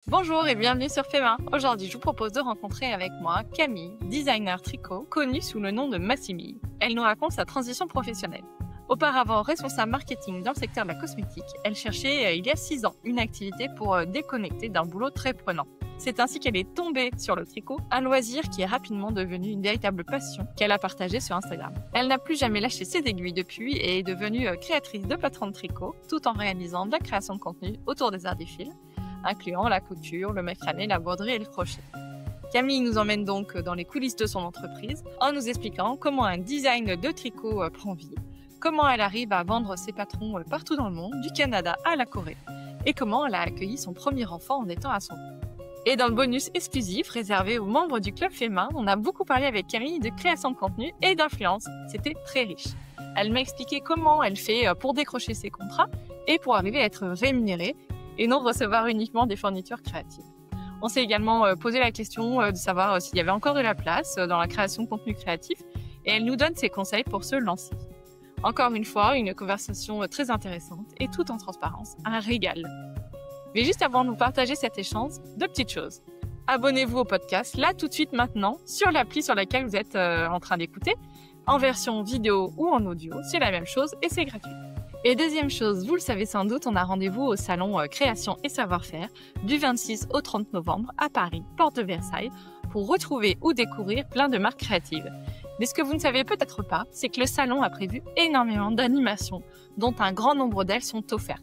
Bonjour et bienvenue sur Fema. Aujourd'hui, je vous propose de rencontrer avec moi Camille, designer tricot, connue sous le nom de Massimille. Elle nous raconte sa transition professionnelle. Auparavant responsable marketing dans le secteur de la cosmétique, elle cherchait il y a 6 ans une activité pour déconnecter d'un boulot très prenant. C'est ainsi qu'elle est tombée sur le tricot, un loisir qui est rapidement devenu une véritable passion qu'elle a partagée sur Instagram. Elle n'a plus jamais lâché ses aiguilles depuis et est devenue créatrice de patrons de tricot, tout en réalisant de la création de contenu autour des arts du fil, incluant la couture, le macramé, la broderie et le crochet. Camille nous emmène donc dans les coulisses de son entreprise en nous expliquant comment un design de tricot prend vie, comment elle arrive à vendre ses patrons partout dans le monde, du Canada à la Corée, et comment elle a accueilli son premier enfant en étant à son compte. Et dans le bonus exclusif réservé aux membres du Club Fema, on a beaucoup parlé avec Camille de création de contenu et d'influence. C'était très riche. Elle m'a expliqué comment elle fait pour décrocher ses contrats et pour arriver à être rémunérée et non recevoir uniquement des fournitures créatives. On s'est également posé la question de savoir s'il y avait encore de la place dans la création de contenu créatif et elle nous donne ses conseils pour se lancer. Encore une fois, une conversation très intéressante et tout en transparence, un régal. Mais juste avant de vous partager cet échange, 2 petites choses. Abonnez-vous au podcast, là tout de suite maintenant, sur l'appli sur laquelle vous êtes en train d'écouter, en version vidéo ou en audio, c'est la même chose et c'est gratuit. Et deuxième chose, vous le savez sans doute, on a rendez-vous au salon Création et Savoir-faire du 26 au 30 novembre à Paris, porte de Versailles, pour retrouver ou découvrir plein de marques créatives. Mais ce que vous ne savez peut-être pas, c'est que le salon a prévu énormément d'animations, dont un grand nombre d'elles sont offertes.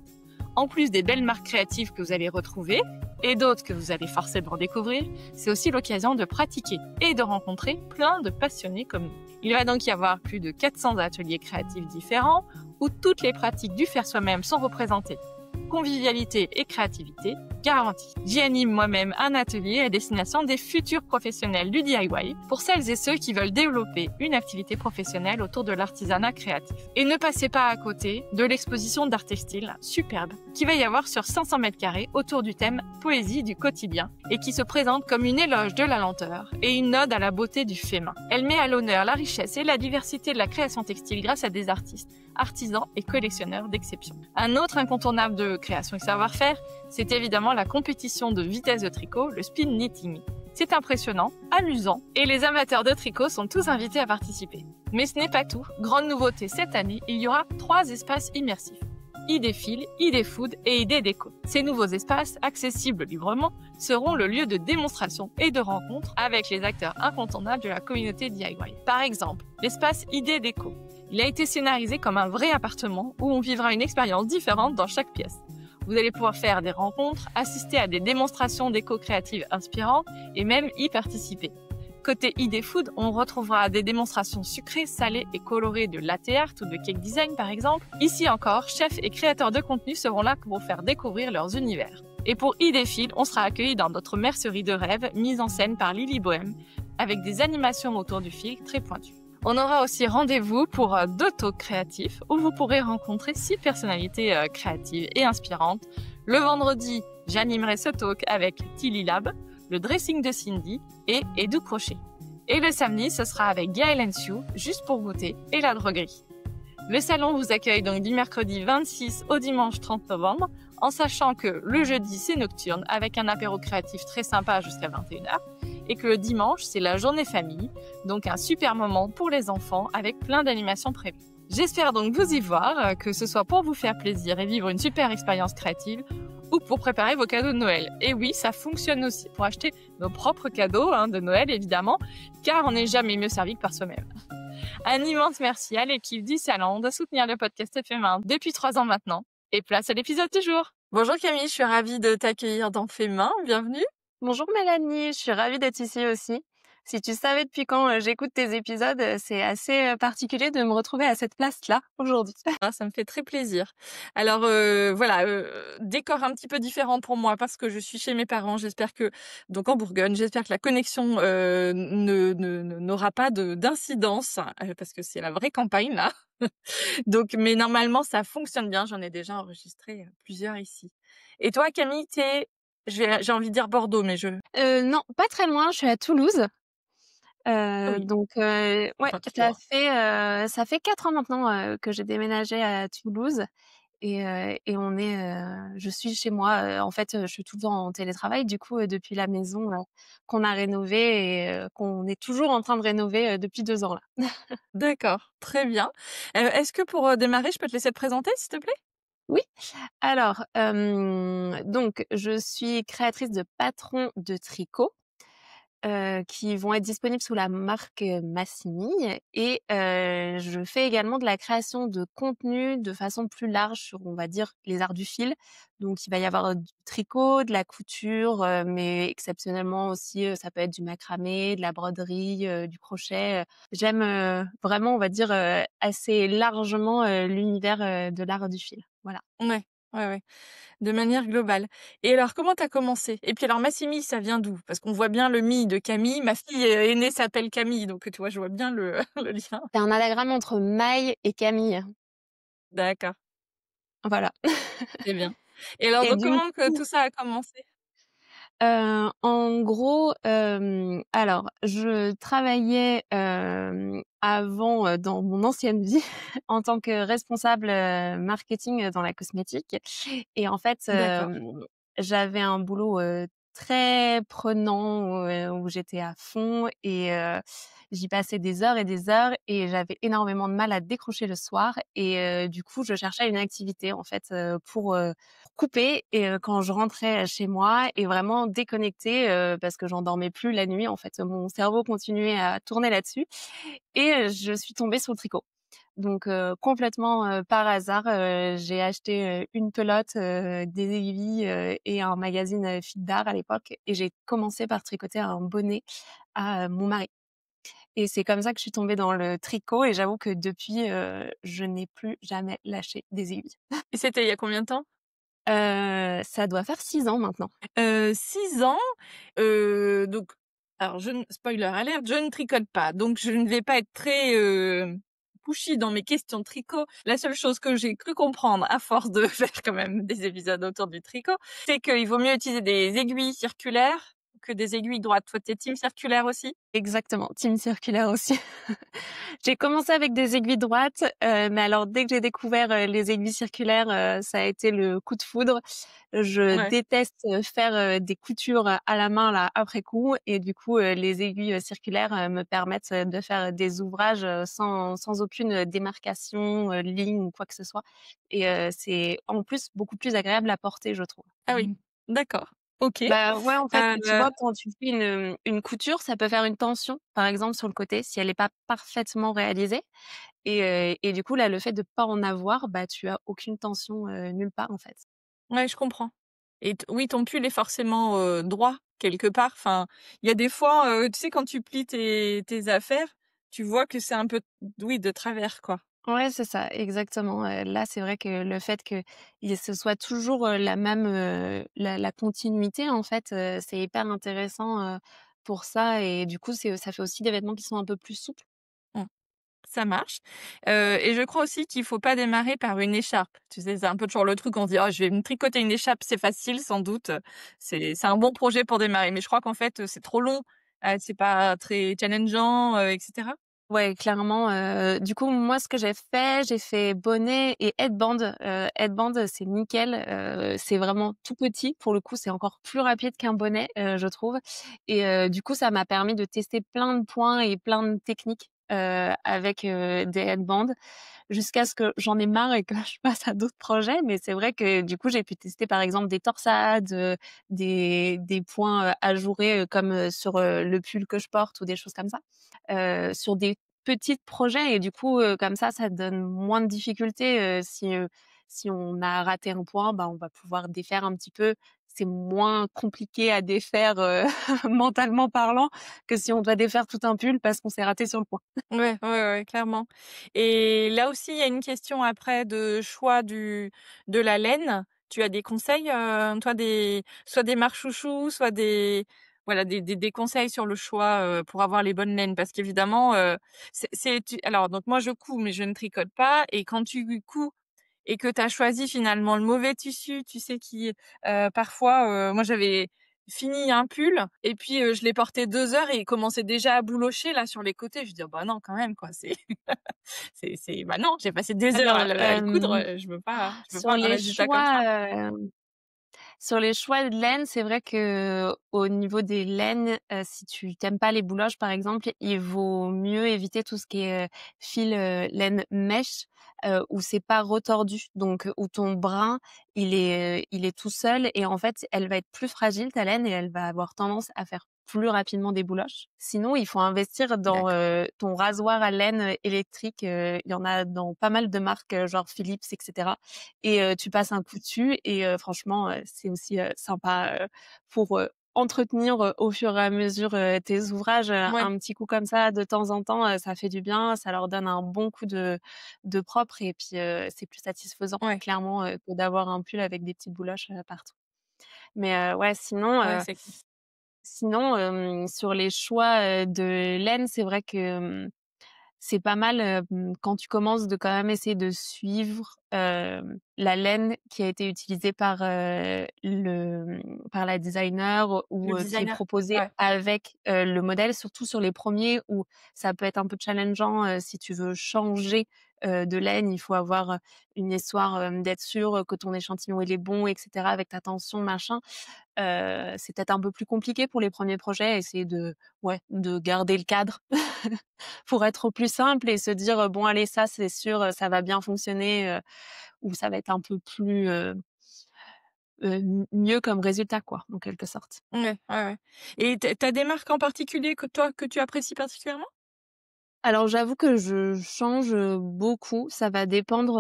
En plus des belles marques créatives que vous allez retrouver, et d'autres que vous allez forcément découvrir, c'est aussi l'occasion de pratiquer et de rencontrer plein de passionnés comme nous. Il va donc y avoir plus de 400 ateliers créatifs différents, où toutes les pratiques du faire soi-même sont représentées. Convivialité et créativité garantie. J'y anime moi-même un atelier à destination des futurs professionnels du DIY pour celles et ceux qui veulent développer une activité professionnelle autour de l'artisanat créatif. Et ne passez pas à côté de l'exposition d'art textile superbe qui va y avoir sur 500 mètres carrés autour du thème poésie du quotidien et qui se présente comme une éloge de la lenteur et une ode à la beauté du fait main. Elle met à l'honneur la richesse et la diversité de la création textile grâce à des artistes, artisans et collectionneurs d'exception. Un autre incontournable de création et savoir-faire, c'est évidemment la compétition de vitesse de tricot, le speed knitting. C'est impressionnant, amusant, et les amateurs de tricot sont tous invités à participer. Mais ce n'est pas tout. Grande nouveauté cette année, il y aura 3 espaces immersifs. Idée Fil, Idée Food et Idée Déco. Ces nouveaux espaces, accessibles librement, seront le lieu de démonstration et de rencontre avec les acteurs incontournables de la communauté DIY. Par exemple, l'espace Idée Déco. Il a été scénarisé comme un vrai appartement où on vivra une expérience différente dans chaque pièce. Vous allez pouvoir faire des rencontres, assister à des démonstrations déco créatives inspirantes et même y participer. Côté Idée Food, on retrouvera des démonstrations sucrées, salées et colorées de latte art ou de cake design par exemple. Ici encore, chefs et créateurs de contenu seront là pour vous faire découvrir leurs univers. Et pour Idée Fil, on sera accueillis dans notre mercerie de rêve mise en scène par Lily Bohème avec des animations autour du fil très pointues. On aura aussi rendez-vous pour 2 talks créatifs où vous pourrez rencontrer 6 personnalités créatives et inspirantes. Le vendredi, j'animerai ce talk avec Tilly Lab, le dressing de Cindy et Edu Crochet. Et le samedi, ce sera avec Gaël Sioux, juste pour goûter, et la droguerie. Le salon vous accueille donc du mercredi 26 au dimanche 30 novembre, en sachant que le jeudi, c'est nocturne avec un apéro créatif très sympa jusqu'à 21h. Et que le dimanche, c'est la journée famille, donc un super moment pour les enfants avec plein d'animations prévues. J'espère donc vous y voir, que ce soit pour vous faire plaisir et vivre une super expérience créative ou pour préparer vos cadeaux de Noël. Et oui, ça fonctionne aussi pour acheter nos propres cadeaux de Noël évidemment, car on n'est jamais mieux servi que par soi-même. Un immense merci à l'équipe du salon de soutenir le podcast Fémin depuis 3 ans maintenant. Et place à l'épisode du jour. Bonjour Camille, je suis ravie de t'accueillir dans Fémin, bienvenue. Bonjour Mélanie, je suis ravie d'être ici aussi. Si tu savais depuis quand j'écoute tes épisodes, c'est assez particulier de me retrouver à cette place-là aujourd'hui. Ça me fait très plaisir. Alors décor un petit peu différent pour moi parce que je suis chez mes parents. J'espère que donc en Bourgogne, j'espère que la connexion n'aura pas d'incidence parce que c'est la vraie campagne là. Donc mais normalement ça fonctionne bien. J'en ai déjà enregistré plusieurs ici. Et toi Camille, j'ai envie de dire Bordeaux, mais Non, pas très loin, je suis à Toulouse. Oui. Donc ouais, Enfin, 3. ça fait 4 ans maintenant que j'ai déménagé à Toulouse et je suis chez moi, en fait, je suis tout le temps en télétravail du coup, depuis la maison, qu'on a rénovée et qu'on est toujours en train de rénover, depuis 2 ans là. D'accord, très bien. Est-ce que pour, démarrer, je peux te laisser te présenter, s'il te plaît? Oui, alors, donc je suis créatrice de patrons de tricot. Qui vont être disponibles sous la marque, Massimi et je fais également de la création de contenu de façon plus large sur, on va dire, les arts du fil. Donc il va y avoir, du tricot, de la couture, mais exceptionnellement aussi, ça peut être du macramé, de la broderie, du crochet, J'aime, vraiment, on va dire, assez largement, l'univers, de l'art du fil. Voilà. Ouais, ouais, ouais, de manière globale. Et alors comment tu as commencé? Et puis alors Massimi, ça vient d'où? Parce qu'on voit bien le «mi» de Camille. Ma fille, aînée s'appelle Camille, donc tu vois, je vois bien le le lien. C'est un anagramme entre Maï et Camille. D'accord, Voilà. très bien. Et alors Et donc du comment que tout ça a commencé? En gros, alors je travaillais, avant, dans mon ancienne vie en tant que responsable, marketing, dans la cosmétique et en fait, D'accord. j'avais un boulot, très prenant, où j'étais à fond et j'y passais des heures et des heures et j'avais énormément de mal à décrocher le soir et du coup, je cherchais une activité en fait, pour, couper et quand je rentrais chez moi et vraiment déconnecter, parce que j'en dormais plus la nuit en fait, mon cerveau continuait à tourner là-dessus et je suis tombée sur le tricot. Donc complètement, par hasard, j'ai acheté, une pelote, des aiguilles, et un magazine, Fil d'art à l'époque et j'ai commencé par tricoter un bonnet à, mon mari et c'est comme ça que je suis tombée dans le tricot et j'avoue que depuis, je n'ai plus jamais lâché des aiguilles. Et c'était il y a combien de temps? Ça doit faire 6 ans maintenant. 6 ans, donc alors je ne spoiler alert, je ne tricote pas, donc je ne vais pas être très, pushy dans mes questions de tricot. La seule chose que j'ai cru comprendre à force de faire quand même des épisodes autour du tricot, c'est qu'il vaut mieux utiliser des aiguilles circulaires que des aiguilles droites. Toi, tu es team circulaire aussi? Exactement, team circulaire aussi. J'ai commencé avec des aiguilles droites, mais alors dès que j'ai découvert, les aiguilles circulaires, ça a été le coup de foudre. Je Ouais. déteste, faire, des coutures, à la main là après coup et du coup, les aiguilles, circulaires, me permettent, de faire des ouvrages, sans aucune, démarcation, ligne ou quoi que ce soit et c'est en plus beaucoup plus agréable à porter, je trouve. Ah oui, d'accord. OK. Bah, ouais, en fait, tu Heu vois, quand tu fais une couture, ça peut faire une tension, par exemple, sur le côté, si elle est pas parfaitement réalisée et du coup, là, le fait de pas en avoir, bah, tu as aucune tension, nulle part, en fait. Ouais, je comprends. Et oui, ton pull est forcément, droit quelque part. Enfin, il y a des fois, tu sais, quand tu plies tes affaires, tu vois que c'est un peu, oui, de travers, quoi. Ouais, c'est ça, exactement, là, c'est vrai que le fait que ce soit toujours, la même, la continuité, en fait, c'est hyper intéressant, pour ça et du coup, ça fait aussi des vêtements qui sont un peu plus souples. Mmh, ça marche. Et je crois aussi qu'il faut pas démarrer par une écharpe. Tu sais, c'est un peu toujours le truc, on se dit: «Oh, je vais me tricoter une écharpe, c'est facile», sans doute, c'est un bon projet pour démarrer. Mais je crois qu'en fait, c'est trop long, c'est pas très challengeant, et cetera? Ouais, clairement, du coup, moi, ce que j'ai fait bonnet et headband. Headband, c'est nickel, c'est vraiment tout petit. Pour le coup, c'est encore plus rapide qu'un bonnet, je trouve et du coup, ça m'a permis de tester plein de points et plein de techniques, avec, des headbands jusqu'à ce que j'en ai marre et que je passe à d'autres projets. Mais c'est vrai que, du coup, j'ai pu tester, par exemple, des torsades, des points, ajourés, comme, sur, le pull que je porte ou des choses comme ça, sur des petits projets et du coup, comme ça donne moins de difficultés, si on a raté un point, bah, on va pouvoir défaire un petit peu. C'est moins compliqué à défaire, mentalement parlant, que si on doit défaire tout un pull parce qu'on s'est raté sur le point. Ouais, ouais, ouais, clairement. Et là aussi, il y a une question après de choix de la laine. Tu as des conseils, toi, soit des marques chouchous, soit des voilà, des conseils sur le choix, pour avoir les bonnes laines? Parce qu'évidemment, c'est tu alors donc moi je couds, mais je ne tricote pas et quand tu couds et que tu as choisi finalement le mauvais tissu, tu sais qui, parfois, moi fini un pull et puis, je l'ai porté 2 heures et il commençait déjà à boulocher là sur les côtés. Je dis: «Oh bah non quand même quoi, c'est bah non, j'ai passé des heures Alors, à le coudre, je veux sur pas un les résultat comme ça». choix, sur les choix de laine, c'est vrai que au niveau des laines, si tu t'aimes pas les bouloches, par exemple, il vaut mieux éviter tout ce qui est, fil, laine mèche, où c'est pas retordu. Donc, où ton brin, il est tout seul et en fait, elle va être plus fragile ta laine et elle va avoir tendance à faire plus rapidement des bouloches. Sinon, il faut investir dans, D'accord. ton rasoir à laine, électrique, il y en a dans pas mal de marques, genre Philips et cetera. Et tu passes un coup dessus et franchement, c'est aussi, sympa, pour, entretenir, au fur et à mesure, tes ouvrages, Ouais, un petit coup comme ça de temps en temps, ça fait du bien, ça leur donne un bon coup de propre et puis, c'est plus satisfaisant ouais, clairement, que d'avoir un pull avec des petites bouloches, partout. Mais, ouais sinon, ouais, c'est clair. sur les choix, de laine, c'est vrai que, c'est pas mal, quand tu commences de quand même essayer de suivre, la laine qui a été utilisée par, par la designer Le ou, qui est designer? proposée Ouais. avec, le modèle, surtout sur les premiers où ça peut être un peu challengeant, si tu veux changer, de laine. Il faut avoir, une histoire, d'être sûr, que ton échantillon il est bon et cetera avec ta tension machin. C'est peut-être un peu plus compliqué pour les premiers projets, essayer de ouais, de garder le cadre pour être au plus simple et se dire, «Bon allez ça c'est sûr, ça va bien fonctionner», ou ça va être un peu plus, mieux comme résultat quoi, en quelque sorte. Ouais, ouais, ouais et tu des marques en particulier que tu apprécies particulièrement? Alors j'avoue que je change, beaucoup. Ça va dépendre,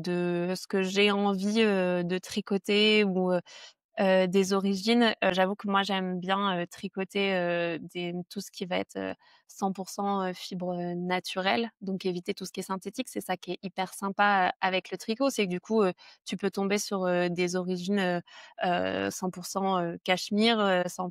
de ce que j'ai envie, de tricoter ou, des origines, j'avoue que moi j'aime bien, tricoter, des tout ce qui va être, 100 fibre, naturelle, donc éviter tout ce qui est synthétique. C'est ça qui est hyper sympa, avec le tricot, c'est que du coup, tu peux tomber sur, des origines, 100 cachemire, 100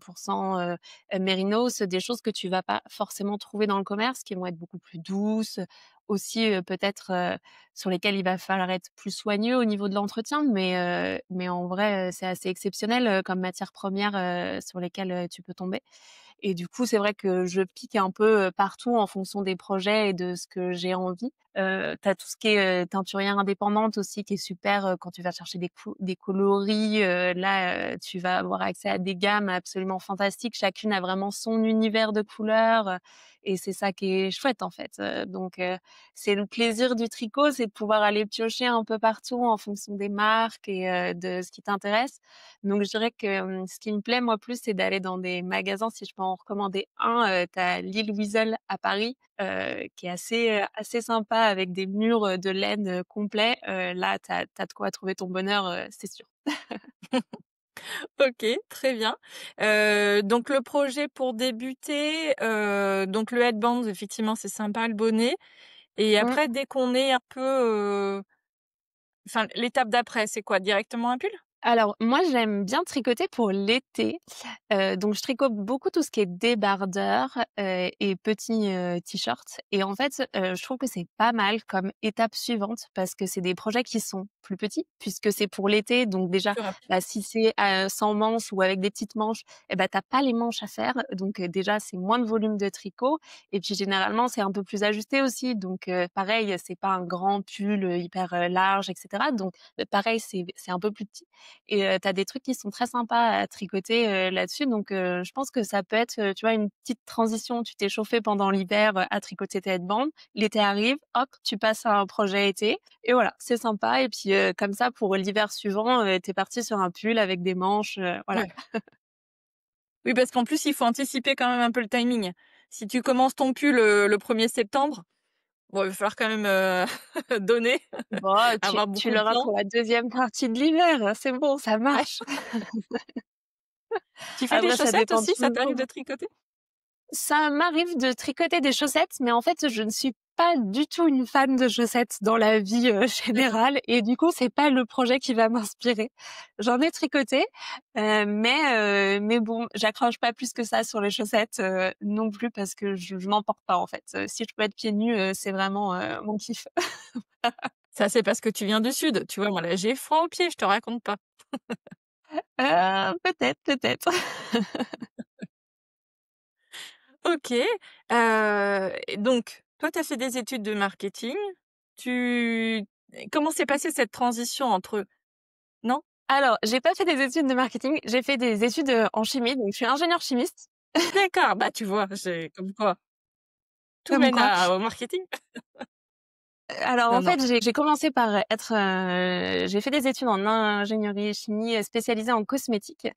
mérinos, des choses que tu vas pas forcément trouver dans le commerce, qui vont être beaucoup plus douces, aussi, peut-être, sur lesquels il va falloir être plus soigneux au niveau de l'entretien, mais en vrai, c'est assez exceptionnel, comme matière première, sur lesquelles, tu peux tomber et du coup, c'est vrai que je pique un peu, partout en fonction des projets et de ce que j'ai envie. Tu as tout ce qui est, teinturière indépendante aussi qui est super, quand tu vas chercher des coloris, là, tu vas avoir accès à des gammes absolument fantastiques. Chacune a vraiment son univers de couleurs, et c'est ça qui est chouette, en fait, donc c'est le plaisir du tricot, c'est de pouvoir aller piocher un peu partout en fonction des marques et de ce qui t'intéresse. Donc je dirais que, ce qui me plaît moi plus, c'est d'aller dans des magasins, si je peux en recommander un, tu as L'Île Weasel à Paris, qui est assez sympa avec des murs, de laine, complets. Là, tu as de quoi trouver ton bonheur, c'est sûr. OK, très bien. Donc le projet pour débuter, donc le headband effectivement c'est sympa, le bonnet et Mmh. après dès qu'on est un peu, enfin l'étape d'après c'est quoi? Directement un pull? Alors moi, j'aime bien tricoter pour l'été, donc je tricote beaucoup tout ce qui est débardeur, et petits, t-shirts et en fait, je trouve que c'est pas mal comme étape suivante parce que c'est des projets qui sont plus petits puisque c'est pour l'été donc déjà, Plus rapide. bah, si c'est, sans manches ou avec des petites manches et bah, tu pas les manches à faire donc déjà, c'est moins de volume de tricot et puis généralement, c'est un peu plus ajusté aussi donc pareil, c'est pas un grand pull, hyper, large et cetera donc pareil, c'est un peu plus petit et tu as des trucs qui sont très sympas à tricoter, là-dessus donc je pense que ça peut être, tu vois, une petite transition. Tu t'es chauffé pendant l'hiver, à tricoter tes headbands. L'été arrive, hop, tu passes à un projet été et voilà, c'est sympa et puis, comme ça pour l'hiver suivant, tu es parti sur un pull avec des manches, voilà. Ouais. Oui parce qu'en plus il faut anticiper quand même un peu le timing. Si tu commences ton pull, le 1er septembre, bon il va falloir quand même, donner, Bon, avoir tu beaucoup de l'auras plans. pour la deuxième partie de l'hiver, c'est bon, ça Ouais. marche. Tu fais des Après ça chaussettes dépend aussi? Ça t'arrive toujours. de tricoter? Ça m'arrive de tricoter des chaussettes, mais en fait, je ne suis pas du tout une fan de chaussettes dans la vie, D'accord. générale et du coup, c'est pas le projet qui va m'inspirer. J'en ai tricoté, mais bon, j'accroche pas plus que ça sur les chaussettes, non plus parce que je m'en porte pas, en fait. Si je peux être pieds nus, c'est vraiment, mon kiff. Ça c'est parce que tu viens du sud, tu vois? Moi là j'ai froid aux pieds, je te raconte pas. Peut-être, peut-être. OK, et donc toi, tu as fait des études de marketing. Tu Comment s'est passée cette transition entre non? Alors, j'ai pas fait des études de marketing, j'ai fait des études, en chimie, donc je suis ingénieure chimiste. D'accord, bah, tu vois, c'est comme quoi tout Comme mène quoi. à au marketing. Alors en Non, non. fait, j'ai commencé par être, j'ai fait des études en ingénierie chimie, spécialisée en cosmétique,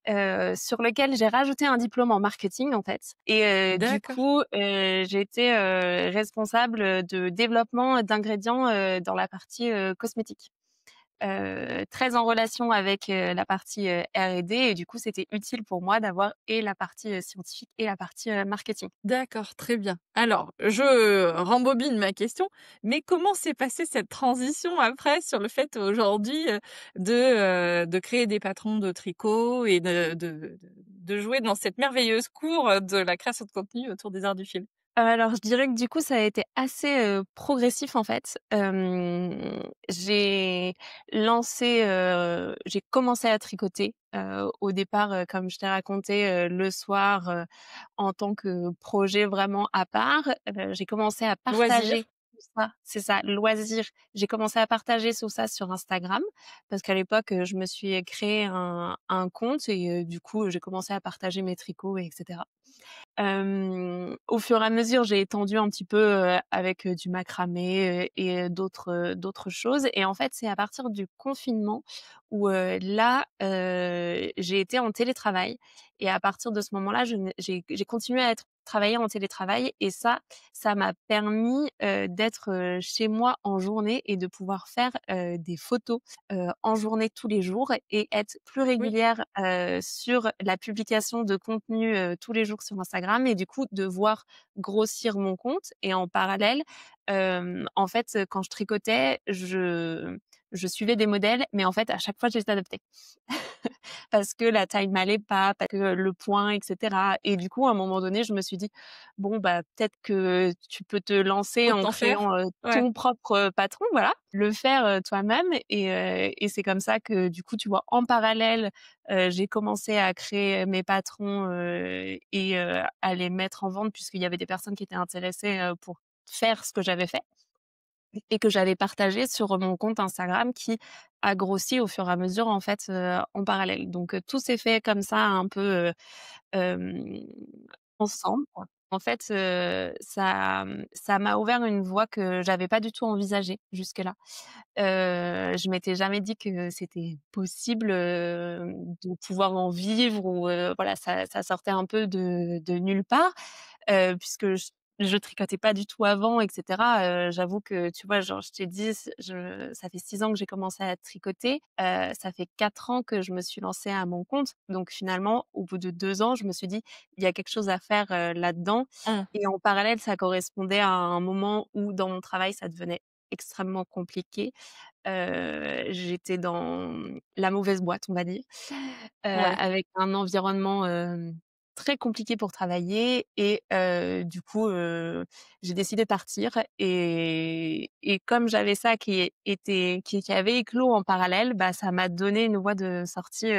sur lequel j'ai rajouté un diplôme en marketing, en fait et du D'accord. coup, j'ai été, responsable de développement d'ingrédients, dans la partie, cosmétique. Très en relation avec, la partie, R&D et du coup, c'était utile pour moi d'avoir et la partie, scientifique et la partie, marketing. D'accord, très bien. Alors, je rembobine ma question, mais comment s'est passée cette transition après sur le fait aujourd'hui, de créer des patrons de tricot et de jouer dans cette merveilleuse cour, de la création de contenu autour des arts du fil? Alors je dirais que du coup, ça a été assez, progressif en fait. J'ai commencé à tricoter, au départ, comme je t'ai raconté, le soir, en tant que projet vraiment à part. J'ai commencé à partager Loisirs? tout ça c'est ça, loisir. J'ai commencé à partager tout ça sur Instagram parce qu'à l'époque, je me suis créé un compte et du coup, j'ai commencé à partager mes tricots et cetera. Au fur et à mesure, j'ai étendu un petit peu, avec, du macramé, et d'autres choses et en fait, c'est à partir du confinement où, là, j'ai été en télétravail et à partir de ce moment-là, je n'ai j'ai continué à être travailler en télétravail et ça m'a permis, d'être, chez moi en journée et de pouvoir faire, des photos, en journée tous les jours et être plus Oui, régulière, sur la publication de contenu, tous les jours sur Instagram et du coup de voir grossir mon compte et en parallèle, en fait, quand je tricotais, je suivais des modèles mais en fait à chaque fois j'étais adaptée. Parce que la taille m'allait pas, parce que le point et cetera et du coup, à un moment donné, je me suis dit: «Bon, bah, peut-être que tu peux te lancer en autant faire. créant, Ouais. ton propre, patron», voilà, le faire, toi-même et c'est comme ça que, du coup, tu vois, en parallèle, j'ai commencé à créer mes patrons, et à les mettre en vente puisqu'il y avait des personnes qui étaient intéressées, pour faire ce que j'avais fait et que j'allais partager sur mon compte Instagram qui a grossi au fur et à mesure, en fait, en parallèle. Donc, tout s'est fait comme ça un peu, hem, ensemble, quoi. En fait, ça m'a ouvert une voie que j'avais pas du tout envisagée jusque-là. Je m'étais jamais dit que c'était possible, de pouvoir en vivre ou, voilà, ça sortait un peu de nulle part, puisque je tricotais pas du tout avant et cetera. J'avoue que, tu vois, genre, je t'ai dit, ça fait 6 ans que j'ai commencé à tricoter, ça fait 4 ans que je me suis lancée à mon compte. Donc finalement, au bout de 2 ans, je me suis dit: «Il y a quelque chose à faire, là-dedans» Mmh. et en parallèle, ça correspondait à un moment où dans mon travail, ça devenait extrêmement compliqué. J'étais dans la mauvaise boîte, on va dire, Ouais. avec un environnement, très compliqué pour travailler et du coup, j'ai décidé de partir et comme j'avais ça qui avait éclos en parallèle, bah, ça m'a donné une voie de sortie,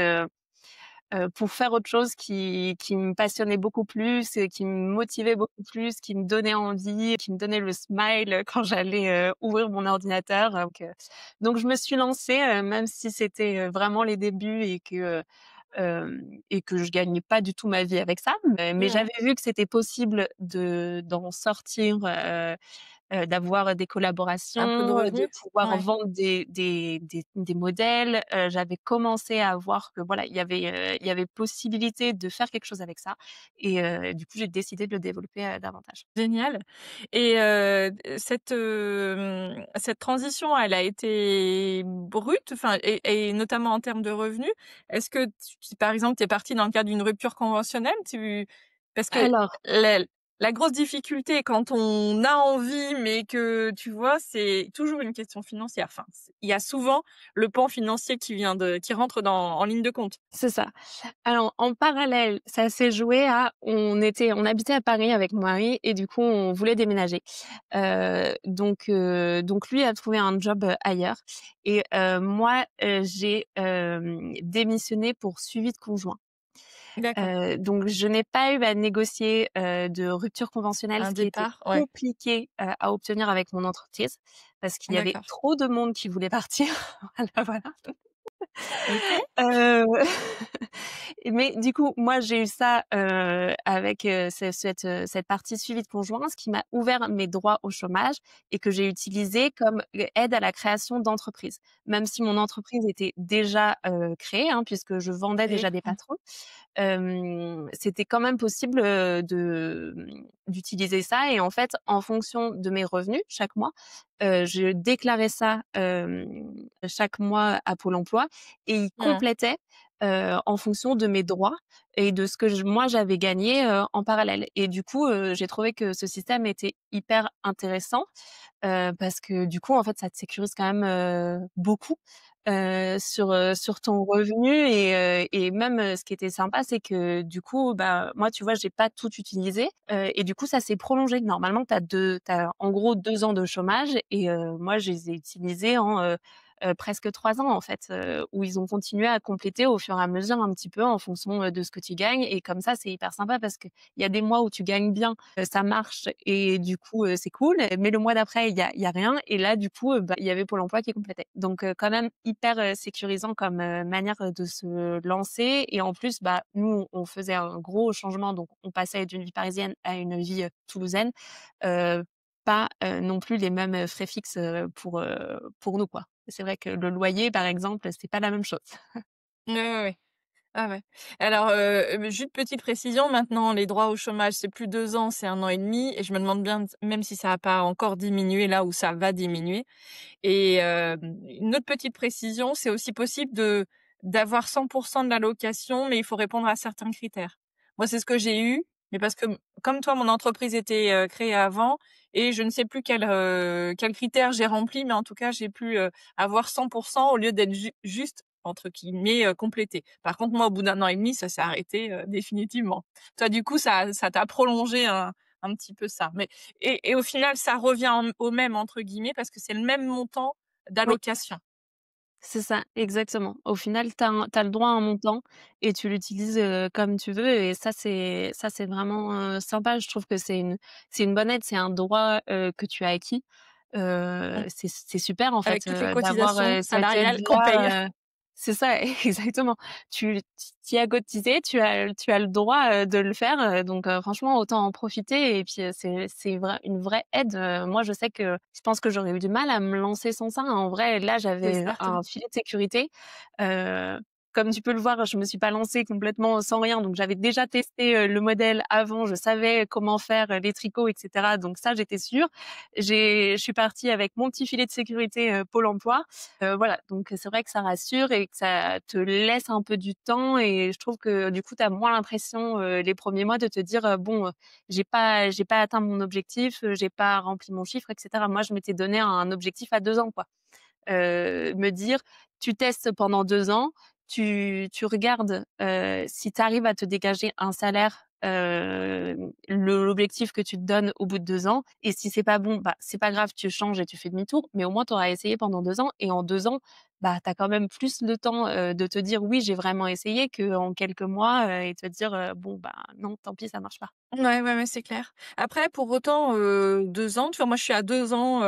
pour faire autre chose qui me passionnait beaucoup plus et qui me motivait beaucoup plus, qui me donnait envie, qui me donnait le smile, quand j'allais, ouvrir mon ordinateur, donc je me suis lancée, même si c'était, vraiment les débuts et que je gagnais pas du tout ma vie avec ça, mais Mmh. j'avais vu que c'était possible d'en sortir, d'avoir des Un peu de collaborations, de revenus? pouvoir Ouais. vendre des modèles. J'avais commencé à voir que voilà, il y avait possibilité de faire quelque chose avec ça et du coup, j'ai décidé de le développer, davantage. Génial et cette transition, elle a été brute, enfin et notamment en termes de revenus? Est-ce que par exemple, tu es partie dans le cadre d'une rupture conventionnelle? Parce que Alors la la grosse difficulté quand on a envie, mais que tu vois, c'est toujours une question financière. Enfin, il y a souvent le pan financier qui rentre en ligne de compte. C'est ça. Alors, en parallèle, ça s'est joué à on habitait à Paris avec mon mari et du coup, on voulait déménager. Donc lui a trouvé un job, ailleurs et moi, j'ai, démissionné pour suivi de conjoint. D'accord. Donc je n'ai pas eu à négocier, de rupture conventionnelle, Un ce qui était départ, ouais. compliqué, à obtenir avec mon entreprise parce qu'il y avait D'accord. trop de monde qui voulait partir. Voilà, voilà. OK. Heu, mais du coup, moi, j'ai eu ça, avec, cette partie suivi de conjoint, ce qui m'a ouvert mes droits au chômage et que j'ai utilisé comme, aide à la création d'entreprise. Même si mon entreprise était déjà, créée, hein, puisque je vendais Et déjà des patrons, c'était quand même possible, d'utiliser ça et en fait, en fonction de mes revenus chaque mois, je déclarais ça, chaque mois à Pôle emploi et il mmh. complétait, en fonction de mes droits et de ce que moi j'avais gagné, en parallèle et du coup, j'ai trouvé que ce système était hyper intéressant, parce que du coup, en fait, ça te sécurise quand même, beaucoup, sur ton revenu et même, ce qui était sympa, c'est que du coup, bah, moi, tu vois, j'ai pas tout utilisé, et du coup, ça s'est prolongé. Normalement, tu as en gros 2 ans de chômage et moi, je les ai utilisés en, presque 3 ans, en fait, où ils ont continué à compléter au fur et à mesure un petit peu en fonction, de ce que tu gagnes et comme ça, c'est hyper sympa parce qu'il y a des mois où tu gagnes bien, ça marche et du coup, c'est cool, mais le mois d'après, il y a rien et là, du coup, bah, il y avait Pôle emploi qui complétait. Donc quand même hyper, sécurisant comme, manière, de se lancer et en plus, bah, nous, on faisait un gros changement, donc on passait d'une vie parisienne à une vie, toulousaine, heu, pas, non plus les mêmes, frais fixes, pour nous, quoi. C'est vrai que le loyer, par exemple, c'est pas la même chose. Ouais, ouais, ouais. Ah ouais. Alors, juste petite précision, maintenant les droits au chômage, c'est plus 2 ans, c'est 1 an et demi et je me demande bien même si ça a pas encore diminué là où ça va diminuer et une autre petite précision, c'est aussi possible d'avoir 100 de l'allocation, mais il faut répondre à certains critères. Moi, c'est ce que j'ai eu, mais parce que comme toi, mon entreprise était, créée avant et je ne sais plus quels critères j'ai remplis, mais en tout cas, j'ai pu, avoir 100 au lieu d'être juste entre guillemets, «complété». Par contre, moi, au bout d'1 an et demi, ça s'est arrêté, définitivement. Toi, du coup, ça t'a prolongé un petit peu ça, mais et au final, ça revient «au même» entre guillemets parce que c'est le même montant Oui. d'allocation. C'est ça, exactement. Au final, tu as le droit à un montant et tu l'utilises, comme tu veux et ça c'est vraiment, sympa. Je trouve que c'est une bonne aide, c'est un droit, que tu as acquis. Mmh. C'est super en Avec fait, toutes les d'avoir, cotisations cette salariales qu'on paye. aide-là, c'est ça, exactement. Tu y as cotisé, tu as le droit, de le faire, donc franchement autant en profiter et puis, c'est une vraie aide. Moi je sais que je pense que j'aurais eu du mal à me lancer sans ça. En vrai, là C'est j'avais certain. un filet de sécurité. Heu, Comme tu peux le voir, je me suis pas lancée complètement sans rien, donc j'avais déjà testé, le modèle avant, je savais comment faire, les tricots et cetera, donc ça j'étais sûre. Je suis partie avec mon petit filet de sécurité, Pôle emploi. Voilà, donc c'est vrai que ça rassure et que ça te laisse un peu du temps et je trouve que du coup, tu as moins l'impression, les premiers mois de te dire, «Bon, j'ai pas atteint mon objectif, j'ai pas rempli mon chiffre» et cetera. Moi, je m'étais donné un objectif à 2 ans, quoi. Me dire: «Tu testes pendant 2 ans, tu regardes, si tu arrives à te dégager un salaire, l'objectif que tu te donnes au bout de 2 ans et si c'est pas bon, bah, c'est pas grave, tu changes et tu fais demi-tour, mais au moins tu auras essayé pendant 2 ans et en 2 ans, bah, tu as quand même plus le temps, de te dire: «Oui, j'ai vraiment essayé» qu'en quelques mois, et te dire, «Bon, bah, non, tant pis, ça marche pas». Ouais, ouais, ouais, c'est clair. Après pour autant, 2 ans, tu vois, moi je suis à 2 ans,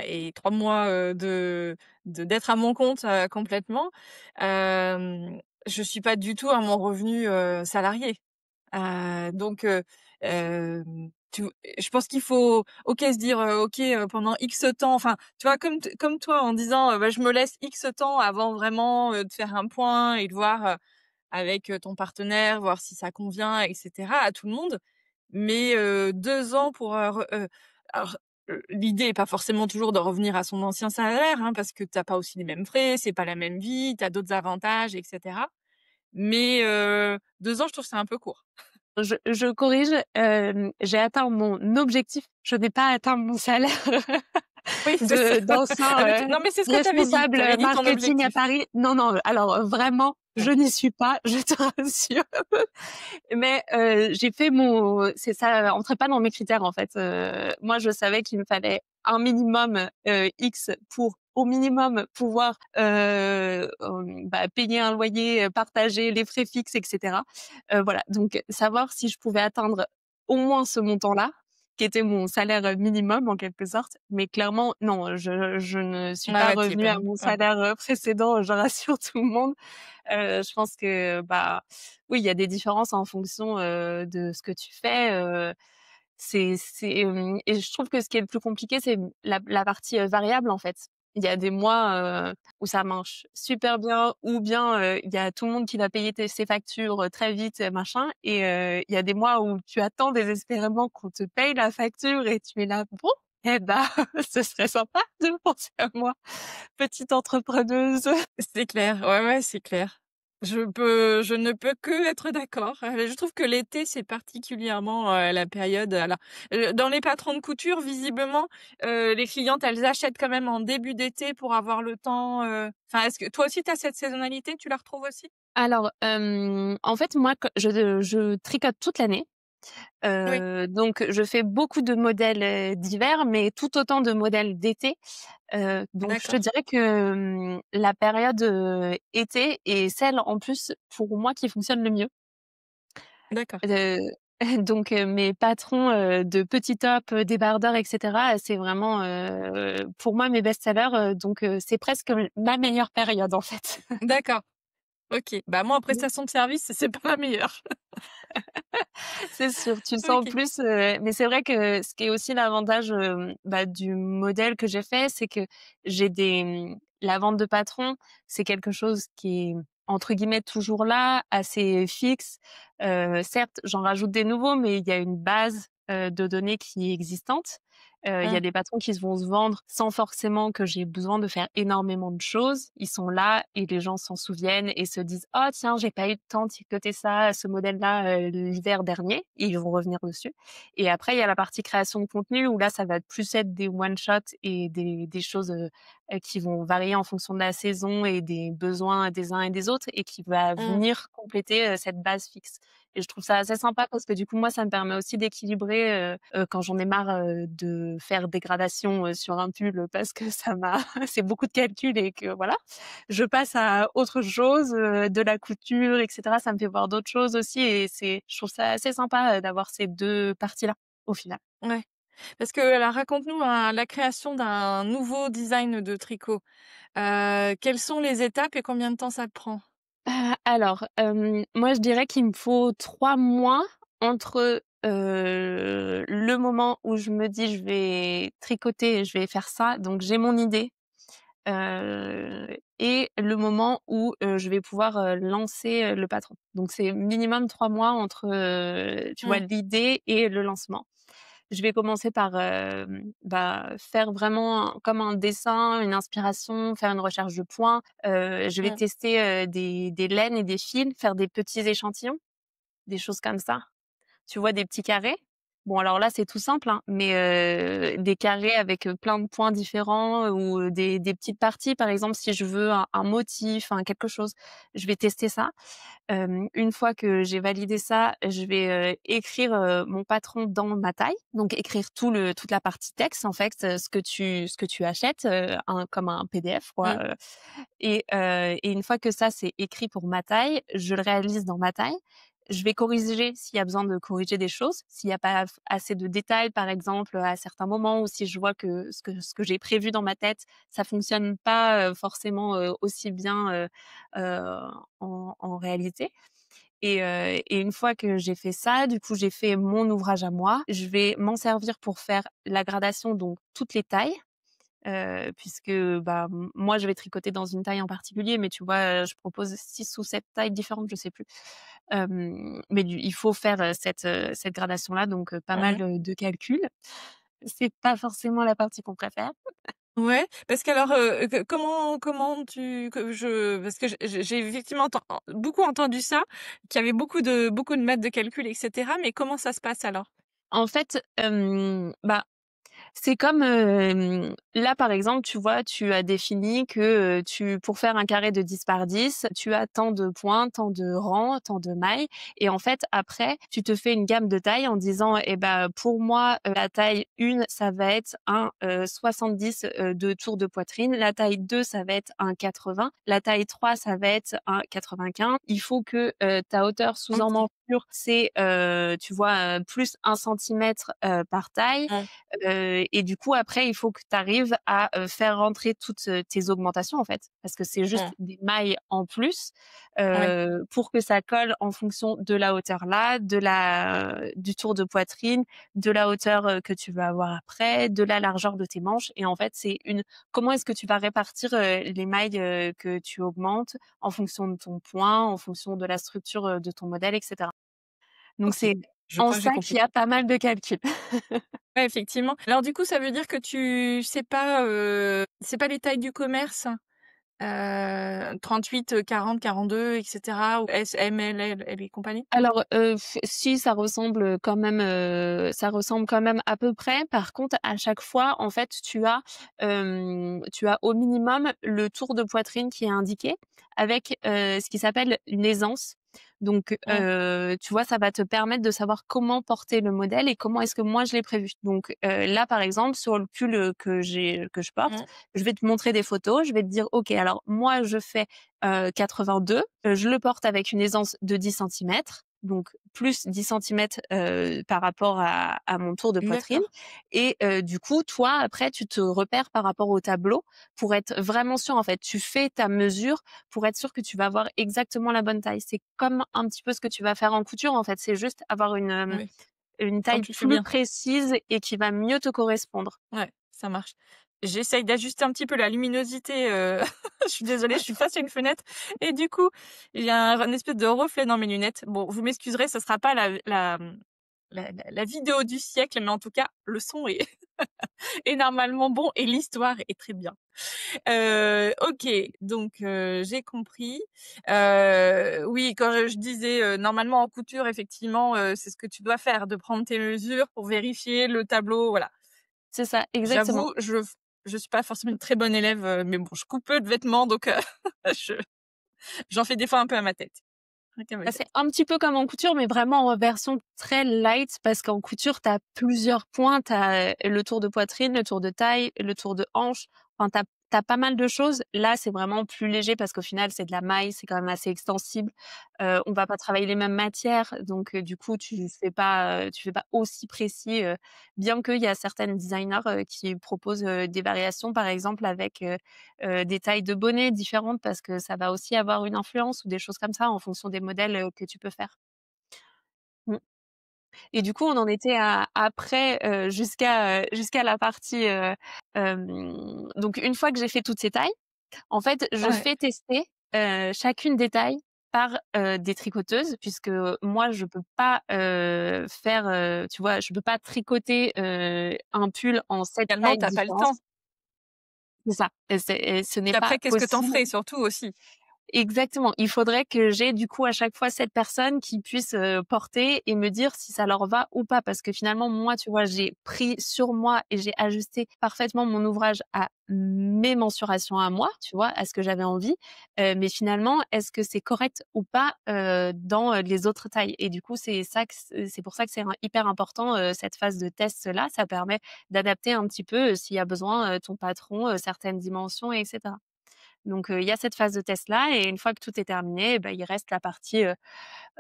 et 3 mois, d'être à mon compte, complètement. Je suis pas du tout à mon revenu, salarié. Donc je pense qu'il faut, OK, se dire, OK, pendant X temps, enfin, tu vois, comme toi en disant, bah, je me laisse X temps avant vraiment, de faire un point et de voir, avec, ton partenaire, voir si ça convient et cetera à tout le monde. Mais 2 ans pour, alors, l'idée est pas forcément toujours de revenir à son ancien salaire, hein, parce que tu as pas aussi les mêmes frais, c'est pas la même vie, tu as d'autres avantages et cetera. Mais 2 ans, je trouve que c'est un peu court. Je corrige, j'ai atteint mon objectif, je n'ai pas atteint mon salaire Oui, c'est ça. de d'ancien, Non, mais c'est ce que tu avais dit. Tu responsable avais dit ton marketing à objectif. Paris. Non, non, alors vraiment, je Ouais. n'y suis pas, je te rassure. Mais j'ai fait mon c'est ça entrait pas dans mes critères, en fait. Moi, je savais qu'il me fallait un minimum, X pour au minimum pouvoir, payer un loyer, partager les frais fixes et cetera. Voilà, donc savoir si je pouvais atteindre au moins ce montant-là, qui était mon salaire, minimum en quelque sorte. Mais clairement, non, je ne suis pas Ouais, tu y es revenue pas à non mon ouais. salaire, précédent, je rassure tout le monde. Je pense que, oui, il y a des différences en fonction, de ce que tu fais, et je trouve que ce qui est le plus compliqué, c'est la partie, variable, en fait. Il y a des mois, où ça marche super bien ou bien, il y a tout le monde qui va payer ses factures, très vite, machin et il y a des mois où tu attends désespérément qu'on te paye la facture et tu es là: «Bon, eh ben, ce serait sympa de penser à moi, petite entrepreneuse». C'est clair, ouais, ouais, c'est clair. Je ne peux que être d'accord. Je trouve que l'été, c'est particulièrement, la période alors, dans les patrons de couture, visiblement, les clientes, elles achètent quand même en début d'été pour avoir le temps, enfin, est-ce que toi aussi tu as cette saisonnalité? Tu la retrouves aussi? Alors, en fait, moi, je tricote toute l'année. Oui, Donc je fais beaucoup de modèles, d'hiver, mais tout autant de modèles d'été. Donc je te d'accord, dirais que, la période, été est celle, en plus, pour moi, qui fonctionne le mieux. d'accord. Heu, donc mes patrons, de petits tops, débardeurs et cetera, c'est vraiment, pour moi, mes best-sellers, donc c'est presque ma meilleure période, en fait. D'accord, OK. Bah, moi, en prestation de service, c'est pas la meilleure. C'est sûr, tu le sens OK. plus, mais c'est vrai que ce qui est aussi l'avantage, du modèle que j'ai fait, c'est que j'ai la vente de patron, c'est quelque chose qui est entre guillemets «toujours là», assez fixe. Certes, j'en rajoute des nouveaux, mais il y a une base, de données qui est existante. Il y a Mmh. des patrons qui vont se vendre sans forcément que j'ai besoin de faire énormément de choses. Ils sont là et les gens s'en souviennent et se disent: «Oh tiens, j'ai pas eu le temps de tricoter ça, ce modèle-là, l'hiver dernier» et ils vont revenir dessus. Et après, il y a la partie création de contenu où là, ça va plus être des one shot et des choses, qui vont varier en fonction de la saison et des besoins des uns et des autres et qui va Mmh. venir compléter, cette base fixe. Et je trouve ça assez sympa parce que du coup, moi, ça me permet aussi d'équilibrer, quand j'en ai marre, de faire des gradations, sur un pull, parce que ça m'a c'est beaucoup de calculs et que voilà. Je passe à autre chose, de la couture et cetera. Ça me fait voir d'autres choses aussi et je trouve ça assez sympa, d'avoir ces 2 parties-là, au final. Ouais. Parce que alors raconte-nous, la création d'un nouveau design de tricot. Quelles sont les étapes et combien de temps ça te prend? Alors, moi, je dirais qu'il me faut 3 mois entre, le moment où je me dis: «Je vais tricoter et je vais faire ça», donc j'ai mon idée, et le moment où, je vais pouvoir, lancer, le patron. Donc c'est minimum 3 mois entre, tu vois, Mmh. l'idée et le lancement. Je vais commencer par, faire vraiment comme un dessin, une inspiration, faire une recherche de points. Je vais Mmh. tester, des laines et des fils, faire des petits échantillons, des choses comme ça. Tu vois des petits carrés? Bon alors là, c'est tout simple, hein, mais des carrés avec, plein de points différents, ou des petites parties. Par exemple, si je veux un motif, quelque chose, je vais tester ça. Une fois que j'ai validé ça, je vais, écrire, mon patron dans ma taille. Donc écrire toute la partie texte en fait, ce que tu achètes, comme un PDF quoi, Mmh. et une fois que ça c'est écrit pour ma taille, je le réalise dans ma taille. Je vais corriger s'il y a besoin de corriger des choses, s'il y a pas assez de détails par exemple, à certains moments ou si je vois que ce que j'ai prévu dans ma tête, ça fonctionne pas, forcément, aussi bien, en réalité. Et une fois que j'ai fait ça, du coup, j'ai fait mon ouvrage à moi. Je vais m'en servir pour faire la gradation, donc toutes les tailles, puisque, moi, je vais tricoter dans une taille en particulier, mais tu vois, je propose 6 ou 7 tailles différentes, je sais plus. Mais il faut faire, cette gradation-là, donc pas mal, Mmh. de calculs. C'est pas forcément la partie qu'on préfère. Ouais, parce qu'alors, comment tu que je parce que j'ai effectivement beaucoup entendu ça, qu'il y avait beaucoup de maths de calcul et cetera, mais comment ça se passe alors? En fait, bah, c'est comme, là, par exemple, tu vois, tu as défini que, tu pour faire un carré de 10 par 10, tu as tant de points, tant de rangs, tant de mailles et en fait, après, tu te fais une gamme de tailles en disant: «Eh ben, pour moi, la taille 1, ça va être un, 70, de tour de poitrine. La taille 2, ça va être un 80. La taille 3, ça va être un 95. Il faut que, ta hauteur sous OK. emmanchure, c'est, tu vois, plus 1 centimètre, par taille. Ouais, Et du coup, après, il faut que tu arrives à, faire rentrer toutes, tes augmentations, en fait, parce que c'est juste ouais, des mailles en plus, ouais, pour que ça colle en fonction de la hauteur là, du tour de poitrine, de la hauteur, que tu veux avoir après, de la largeur de tes manches et en fait, c'est une comment est-ce que tu vas répartir, les mailles, que tu augmentes en fonction de ton point, en fonction de la structure, de ton modèle et cetera. Donc OK. c'est Je en crois que j'ai ça qu'il compris. y a pas mal de calculs. Ouais, effectivement. Alors du coup, ça veut dire que tu c'est pas les tailles du commerce? 38, 40, 42 et cetera ou S, M, L et compagnie? Alors, si ça ressemble quand même à peu près. Par contre, à chaque fois, en fait, tu as au minimum le tour de poitrine qui est indiqué avec, ce qui s'appelle une aisance. Donc, Mmh, tu vois, ça va te permettre de savoir comment porter le modèle et comment est-ce que moi je l'ai prévu. Donc, là, par exemple, sur le pull, que je porte, mmh, je vais te montrer des photos. Je vais te dire: «OK, alors moi je fais 82. Je le porte avec une aisance de 10 centimètres, donc plus 10 centimètres, par rapport à mon tour de poitrine d'accord. et du coup, toi, après, tu te repères par rapport au tableau pour être vraiment sûr, en fait. Tu fais ta mesure pour être sûr que tu vas avoir exactement la bonne taille. C'est comme un petit peu ce que tu vas faire en couture, en fait. C'est juste avoir Oui, une quand taille tu le fais plus bien. précise et qui va mieux te correspondre. Ouais, ça marche. J'essaye d'ajuster un petit peu la luminosité, je suis désolée, je suis face à une fenêtre et du coup, il y a un espèce de reflet dans mes lunettes. Bon, vous m'excuserez, ça sera pas la vidéo du siècle, mais en tout cas, le son est est normalement bon et l'histoire est très bien. OK, donc j'ai compris. Oui, quand je disais, normalement en couture, effectivement, c'est ce que tu dois faire, de prendre tes mesures pour vérifier le tableau, voilà. C'est ça, exactement. J'avoue, je suis pas forcément une très bonne élève, mais bon, je coupe peu de vêtements donc je j'en fais des fois un peu à ma tête. Rien qu'à ma Bah, c'est tête. un petit peu comme en couture, mais vraiment en version très light parce qu'en couture, tu as plusieurs points. Tu as, le tour de poitrine, le tour de taille, le tour de hanche. Enfin, tu as pas mal de choses. Là, c'est vraiment plus léger parce qu'au final, c'est de la maille, c'est quand même assez extensible. On va pas travailler les mêmes matières, donc du coup, tu fais pas aussi précis, bien qu'il y a certaines designers, qui proposent, des variations, par exemple avec, des tailles de bonnets différentes parce que ça va aussi avoir une influence ou des choses comme ça en fonction des modèles, que tu peux faire. Mmh et du coup, on en était à après, jusqu'à la partie, donc une fois que j'ai fait toutes ces tailles, en fait, je Ouais. fais tester, chacune des tailles par, des tricoteuses puisque moi je peux pas, faire, tu vois? Je peux pas tricoter, un pull en 7 Finalement, tailles tu as pas le différentes. temps. C'est ça et ce n'est Puis pas après, qu'est-ce que tu en possible. ferais surtout aussi? Exactement. Il faudrait que j'ai du coup à chaque fois cette personne qui puisse, porter et me dire si ça leur va ou pas. Parce que finalement moi, tu vois, j'ai pris sur moi et j'ai ajusté parfaitement mon ouvrage à mes mensurations à moi, tu vois? À ce que j'avais envie. Mais finalement, est-ce que c'est correct ou pas, dans, les autres tailles? Et du coup, c'est pour ça que c'est hyper important, cette phase de test-là. Ça permet d'adapter un petit peu, s'il y a besoin, ton patron, certaines dimensions et cetera. Donc, il y a cette phase de test-là et une fois que tout est terminé, eh bah, il reste la partie,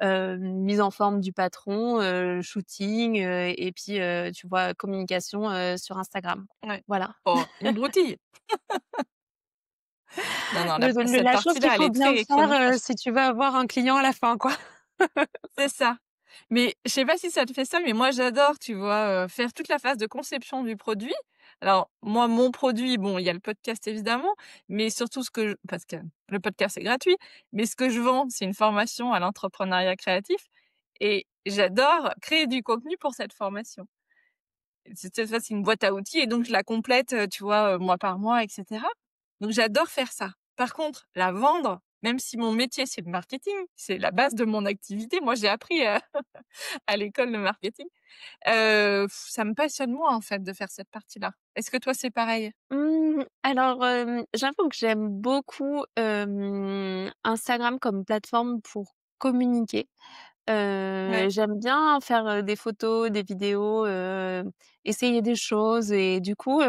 mise en forme du patron, shooting, et puis, tu vois, communication, sur Instagram. Ouais. Voilà. Oh, une broutille! Non, non, cette La chose qu'il partie-là, elle faut est bien très faire, chronophage. si tu veux avoir un client à la fin, quoi. C'est ça. Mais je sais pas si ça te fait ça, mais moi j'adore, tu vois, faire toute la phase de conception du produit. Alors moi, mon produit, bon, il y a le podcast évidemment, mais surtout parce que le podcast c'est gratuit, mais ce que je vends, c'est une formation à l'entrepreneuriat créatif et j'adore créer du contenu pour cette formation. C'est une boîte à outils et donc je la complète, tu vois, mois par mois et cetera. Donc j'adore faire ça. Par contre, la vendre, même si mon métier, c'est le marketing, c'est la base de mon activité. Moi, j'ai appris, à l'école le marketing. Ça me passionne moins, en fait, de faire cette partie-là. Est-ce que toi, c'est pareil? Alors, j'avoue que j'aime beaucoup, Instagram comme plateforme pour communiquer. Ouais. J'aime bien faire, des photos, des vidéos, essayer des choses et du coup,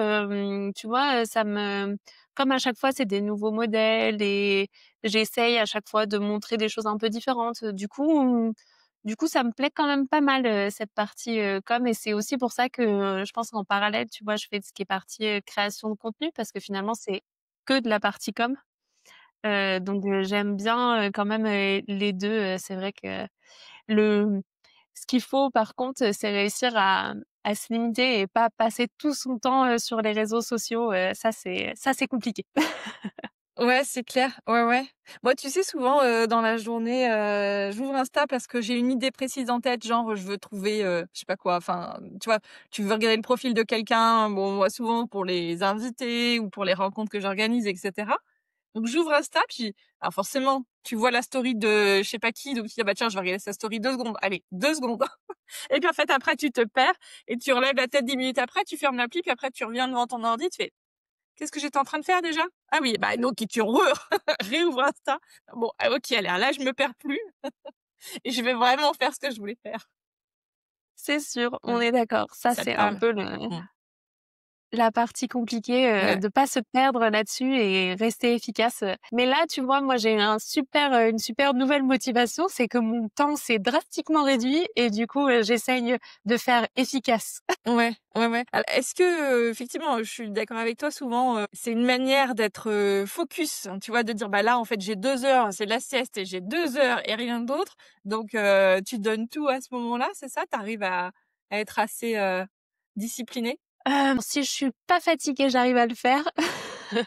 tu vois, ça me comme à chaque fois c'est des nouveaux modèles et j'essaye à chaque fois de montrer des choses un peu différentes. Du coup ça me plaît quand même pas mal, cette partie, com et c'est aussi pour ça que, je pense qu'en parallèle, tu vois, je fais ce qui est partie, création de contenu parce que finalement c'est que de la partie com. Donc j'aime bien, quand même, les 2. C'est vrai que le ce qu'il faut par contre, c'est réussir à se limiter et pas passer tout son temps, sur les réseaux sociaux, ça c'est compliqué. Ouais, c'est clair. Ouais, ouais. Moi, tu sais, souvent, dans la journée, j'ouvre Insta parce que j'ai une idée précise en tête, genre, je veux trouver, je sais pas quoi, enfin, tu vois, tu veux regarder le profil de quelqu'un, bon, moi, souvent pour les invités ou pour les rencontres que j'organise et cetera. Donc j'ouvre Insta, puis alors forcément, tu vois la story de je sais pas qui, donc tu dis: «Ah bah tiens, je vais regarder sa story 2 secondes». Allez, 2 secondes et puis en fait, après, tu te perds et tu relèves la tête 10 minutes après, tu fermes l'appli, puis après tu reviens devant ton ordi, tu fais: «Qu'est-ce que j'étais en train de faire déjà? Ah oui, bah donc et tu réouvres Insta. Bon, ah OK, alors là, je me perds plus et je vais vraiment faire ce que je voulais faire». C'est sûr, on Ouais, est d'accord. Ça, ça te c'est un parle? peu le Mmh. la partie compliquée, Ouais. de pas se perdre là-dessus et rester efficace. Mais là, tu vois, moi, j'ai une super nouvelle motivation, c'est que mon temps s'est drastiquement réduit et du coup, j'essaye de faire efficace. Ouais, ouais, ouais. Est-ce que, effectivement, je suis d'accord avec toi, souvent, c'est une manière d'être, focus, hein, tu vois? De dire: «Bah, là, en fait, j'ai 2 heures, c'est la sieste et j'ai 2 heures et rien d'autre». Donc tu donnes tout à ce moment-là, c'est ça? Tu arrives à être assez, discipliné? Si je suis pas fatiguée, j'arrive à le faire.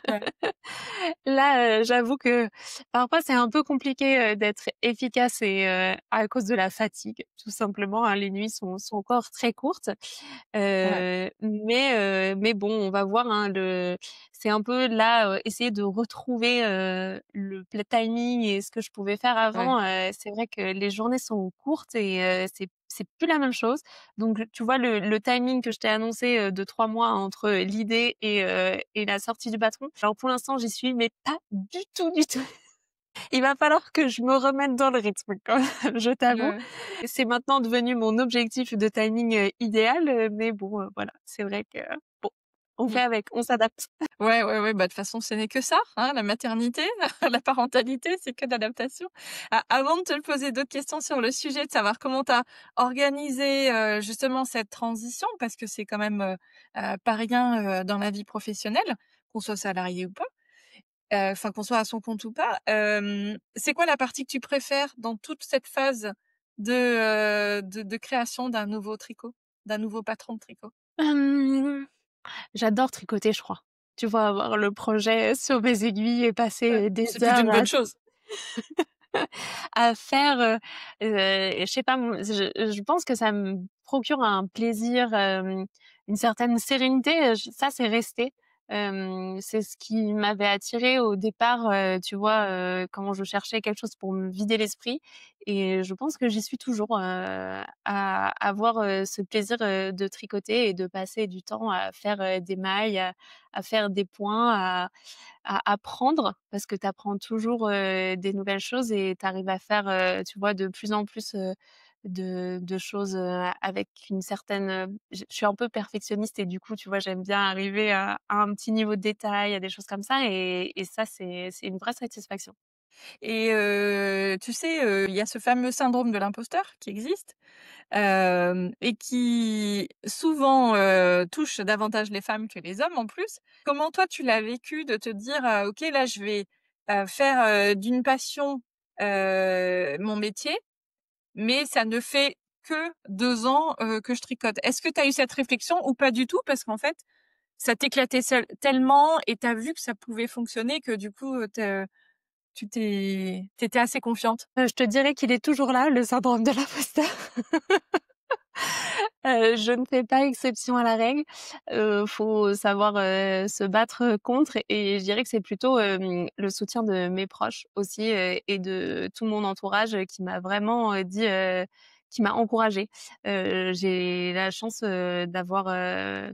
Ouais, Là, j'avoue que parfois c'est un peu compliqué, d'être efficace et à cause de la fatigue, tout simplement, hein. Les nuits sont encore très courtes. ouais, Mais bon, on va voir, hein, c'est un peu là, essayer de retrouver, le timing et ce que je pouvais faire ouais, avant. C'est vrai que les journées sont courtes et c'est plus la même chose. Donc tu vois le timing que je t'ai annoncé, de 3 mois entre l'idée et la sortie du patron. Alors pour l'instant, j'y suis, mais pas du tout, du tout. Il va falloir que je me remette dans le rythme quand même, je t'avoue. ouais. C'est maintenant devenu mon objectif de timing, idéal, mais bon, voilà, c'est vrai que bon, on Mmh. fait avec, on s'adapte. Ouais, ouais, ouais, bah, de toute façon, ce n'est que ça, hein, la maternité, la parentalité, c'est que de l'adaptation. Avant de te poser d'autres questions sur le sujet, de savoir comment tu as organisé, justement cette transition, parce que c'est quand même, pas rien, dans la vie professionnelle, qu'on soit salarié ou pas, enfin, qu'on soit à son compte ou pas. C'est quoi la partie que tu préfères dans toute cette phase de création d'un nouveau tricot, d'un nouveau patron de tricot? Hem, J'adore tricoter, je crois. Tu vois, avoir le projet sur mes aiguilles et Ouais, passer c'est des plutôt heures une bonne chose. à faire, je sais pas, je pense que ça me procure un plaisir, une certaine sérénité, ça c'est resté. C'est ce qui m'avait attirée au départ, tu vois, quand je cherchais quelque chose pour me vider l'esprit et je pense que j'y suis toujours, à avoir, ce plaisir, de tricoter et de passer du temps à faire, des mailles, à faire des points, à apprendre parce que tu apprends toujours, des nouvelles choses et tu arrives à faire, tu vois, de plus en plus, de choses, avec une certaine, je suis un peu perfectionniste et du coup, tu vois, j'aime bien arriver à un petit niveau de détail, à des choses comme ça et ça, c'est une vraie satisfaction. Et tu sais, il y a ce fameux syndrome de l'imposteur qui existe, et qui souvent, touche davantage les femmes que les hommes en plus. Comment toi tu l'as vécu de te dire, «OK, là je vais, faire, d'une passion, mon métier, mais ça ne fait que 2 ans, que je tricote». Est-ce que tu as eu cette réflexion ou pas du tout? Parce qu'en fait, ça t'éclatait tellement et tu as vu que ça pouvait fonctionner que du coup, tu étais assez confiante? Je te dirais qu'il est toujours là, le syndrome de l'imposteur. Je ne fais pas exception à la règle. Faut savoir, se battre contre et je dirais que c'est plutôt, le soutien de mes proches aussi, et de tout mon entourage, qui m'a vraiment, qui m'a encouragée. J'ai la chance, d'avoir,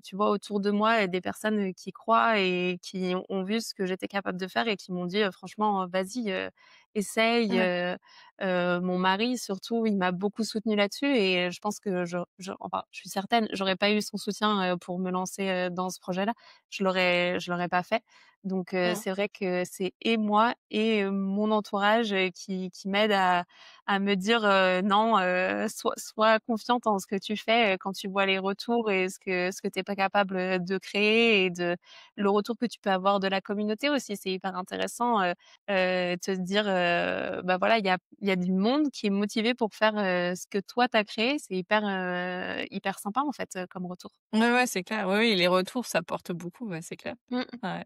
tu vois, autour de moi, des personnes, qui croient et qui ont vu ce que j'étais capable de faire et qui m'ont dit: «Franchement, vas-y, essaye». Ouais. Mon mari surtout, il m'a beaucoup soutenue là-dessus et je pense que enfin, je suis certaine, j'aurais pas eu son soutien, pour me lancer, dans ce projet-là. Je l'aurais pas fait. Donc Mmh. c'est vrai que c'est et moi et mon entourage, qui m'aident à me dire, «Non, sois confiante en ce que tu fais», quand tu vois les retours et ce que tu es pas capable, de créer et le retour que tu peux avoir de la communauté aussi. C'est hyper intéressant, te dire, bah, voilà, il y a du monde qui est motivé pour faire, ce que toi tu as créé. C'est hyper sympa en fait, comme retour. Ouais, ouais, c'est clair. Oui, oui, les retours, ça porte beaucoup, ouais, c'est clair. Mmh. Ouais.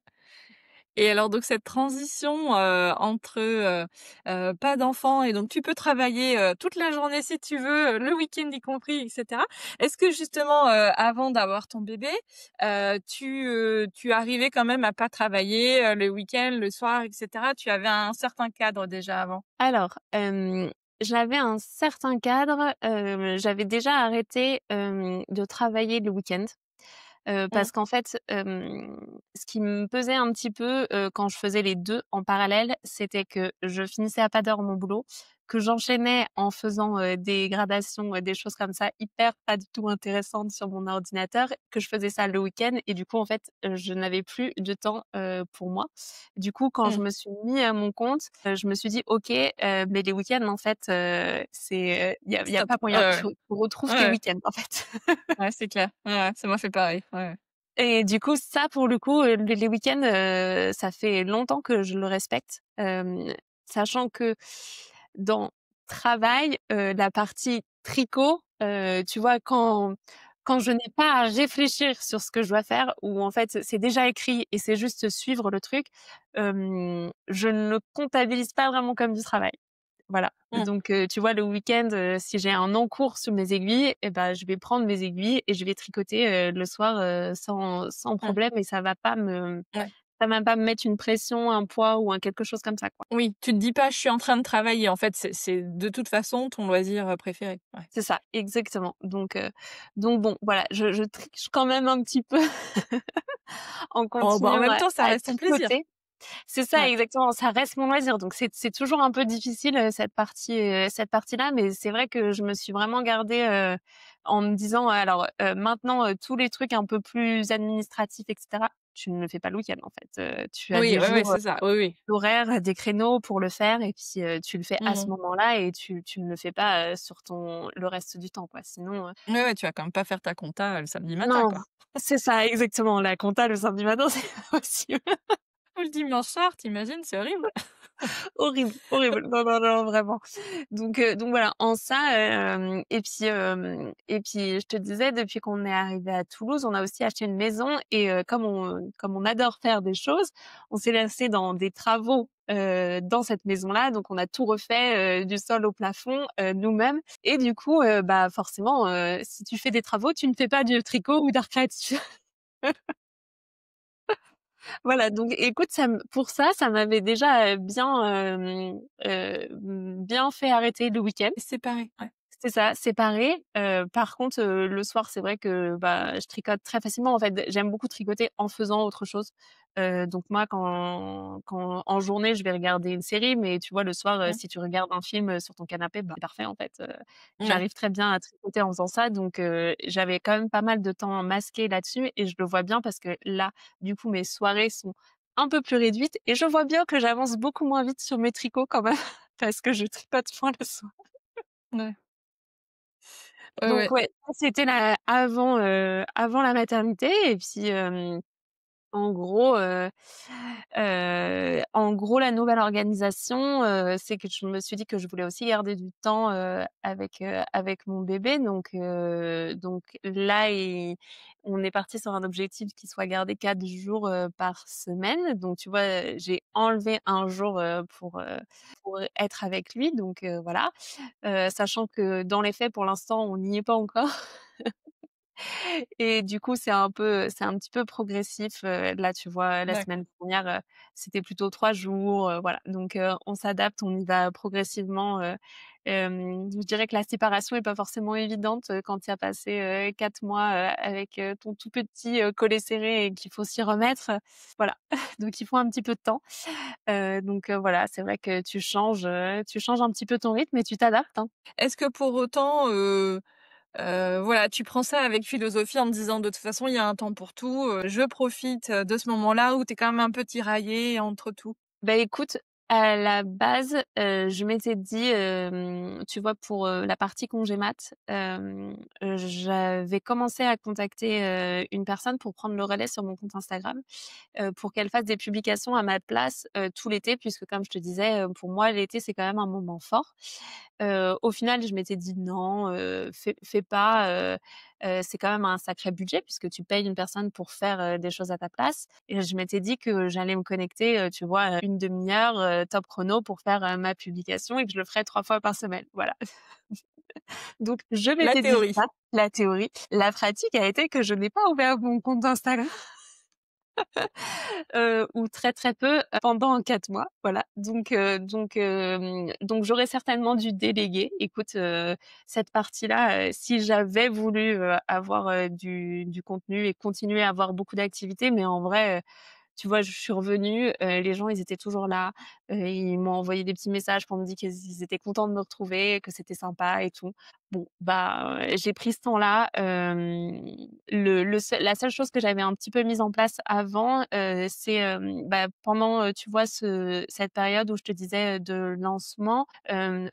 Et alors donc cette transition, entre, pas d'enfants et donc tu peux travailler, toute la journée si tu veux, le week-end y compris et cetera. Est-ce que justement, avant d'avoir ton bébé, tu arrivais quand même à pas travailler, le week-end, le soir et cetera? Tu avais un certain cadre déjà avant? Alors, j'avais un certain cadre, j'avais déjà arrêté, de travailler le week-end. Mmh. Parce qu'en fait, ce qui me pesait un petit peu, quand je faisais les 2 en parallèle, c'était que je finissais à pas d'heure mon boulot, que j'enchaînais en faisant, des gradations, des choses comme ça, hyper pas du tout intéressantes sur mon ordinateur, que je faisais ça le week-end et du coup, en fait, je n'avais plus de temps, pour moi. Du coup, quand je Mmh. me suis mis à mon compte, je me suis dit: «OK, mais les week-ends, en fait, il y a Stop. pas moyen, Ouais, tu retrouves ouais. tes Ouais, week-ends, en fait». ouais, c'est clair. Ouais, ouais, ça m'a fait pareil. Ouais, ouais. Et du coup, ça, pour le coup, les week-ends, ça fait longtemps que je le respecte, sachant que dans travail, la partie tricot, tu vois, quand je n'ai pas à réfléchir sur ce que je dois faire ou en fait, c'est déjà écrit et c'est juste suivre le truc, je ne le comptabilise pas vraiment comme du travail. Voilà, Mmh. donc tu vois, le week-end, si j'ai un encours sur mes aiguilles et ben, je vais prendre mes aiguilles et je vais tricoter, le soir, sans Mmh. problème et Ouais. ça va pas me mettre une pression, un poids ou un quelque chose comme ça, quoi. Oui, tu te dis pas: «Je suis en train de travailler», en fait, c'est de toute façon ton loisir, préféré. Ouais. C'est ça, exactement, donc bon, voilà, je triche quand même un petit peu en Oh, bah, en continuant même à temps, ça reste ton plaisir. tricoter. C'est ça, Ouais. exactement, ça reste mon loisir, donc c'est toujours un peu difficile, cette partie-là, mais c'est vrai que je me suis vraiment gardée, en me disant: «Alors, maintenant, tous les trucs un peu plus administratifs et cetera, tu ne le fais pas le week-end, en fait, tu as Oui, des ouais, ouais, jours, c'est ça. Oui, oui. d'horaires, des créneaux pour le faire et puis, tu le fais à Mmh ce mh. moment-là et tu ne le fais pas, sur le reste du temps, quoi. Sinon, Ouais, ouais, tu vas quand même pas faire ta compta, le samedi matin, non, quoi. c'est ça, exactement, la compta le samedi matin, c'est pas possible. Ou le dimanche soir, tu imagines? C'est horrible. Horrible, horrible. Non, non, non, vraiment. Donc voilà, en ça, et puis je te disais, depuis qu'on est arrivé à Toulouse, on a aussi acheté une maison et comme on adore faire des choses, on s'est lancé dans des travaux, dans cette maison-là. Donc on a tout refait, du sol au plafond, nous-mêmes et du coup, bah, forcément, si tu fais des travaux, tu ne fais pas du tricot ou d'art créatif. Voilà, donc écoute, pour ça, ça m'avait déjà, bien fait arrêter le week-end. Et séparés, ouais. C'est ça, séparé. Par contre, le soir, c'est vrai que, bah, je tricote très facilement. En fait, j'aime beaucoup tricoter en faisant autre chose. Donc moi, quand en journée, je vais regarder une série, mais tu vois, le soir, Mmh. si tu regardes un film, sur ton canapé, bah, c'est parfait, en fait. Ouais. J'arrive très bien à tricoter en faisant ça. Donc j'avais quand même pas mal de temps masqué là-dessus et je le vois bien parce que là, du coup, mes soirées sont un peu plus réduites et je vois bien que j'avance beaucoup moins vite sur mes tricots quand même parce que je tricote moins le soir. Ouais. Ouais, Donc ouais. ouais, ça c'était avant la maternité et puis, en gros, la nouvelle organisation, c'est que je me suis dit que je voulais aussi garder du temps, avec mon bébé donc là on est parti sur un objectif qui soit gardé 4 jours, par semaine. Donc tu vois, j'ai enlevé un jour, pour être avec lui donc voilà. Sachant que dans les faits, pour l'instant, on n'y est pas encore. Et du coup, c'est un petit peu progressif. Là, tu vois, la D'accord. semaine dernière, c'était plutôt 3 jours, voilà. Donc on s'adapte, on y va progressivement. Je dirais que la séparation est pas forcément évidente, quand tu as passé, 4 mois, avec, ton tout petit, collet serré et qu'il faut s'y remettre. Voilà, donc il faut un petit peu de temps. Donc voilà, c'est vrai que tu changes un petit peu ton rythme et tu t'adaptes, hein. Est-ce que pour autant, voilà, tu prends ça avec philosophie en te disant: «De toute façon, il y a un temps pour tout, je profite, de ce moment-là», où tu es quand même un peu tiraillée entre tout? Bah, écoute, à la base, je m'étais dit, tu vois, pour, la partie congé mat, j'avais commencé à contacter, une personne pour prendre le relais sur mon compte Instagram, pour qu'elle fasse des publications à ma place, tout l'été puisque comme je te disais, pour moi l'été c'est quand même un moment fort. Au final je m'étais dit: «Non, fais pas, c'est quand même un sacré budget puisque tu payes une personne pour faire, des choses à ta place» et je m'étais dit que j'allais me connecter, tu vois, 1/2 heure, top chrono pour faire, ma publication et que je le ferais 3 fois par semaine, voilà. Donc je La m'étais dit théorie. ça, la théorie. La pratique a été que je n'ai pas ouvert mon compte Instagram. Ou très, très peu, pendant 4 mois, voilà. Donc j'aurais certainement dû déléguer. Écoute, cette partie-là, si j'avais voulu, avoir, du contenu et continuer à avoir beaucoup d'activités, mais en vrai, tu vois, je suis revenue, les gens, ils étaient toujours là, ils m'ont envoyé des petits messages pour me dire qu'ils étaient contents de me retrouver, que c'était sympa et tout. Bon, bah, j'ai pris ce temps-là, le seul la seule chose que j'avais un petit peu mise en place avant, c'est, bah, pendant, tu vois, cette période où je te disais, de lancement,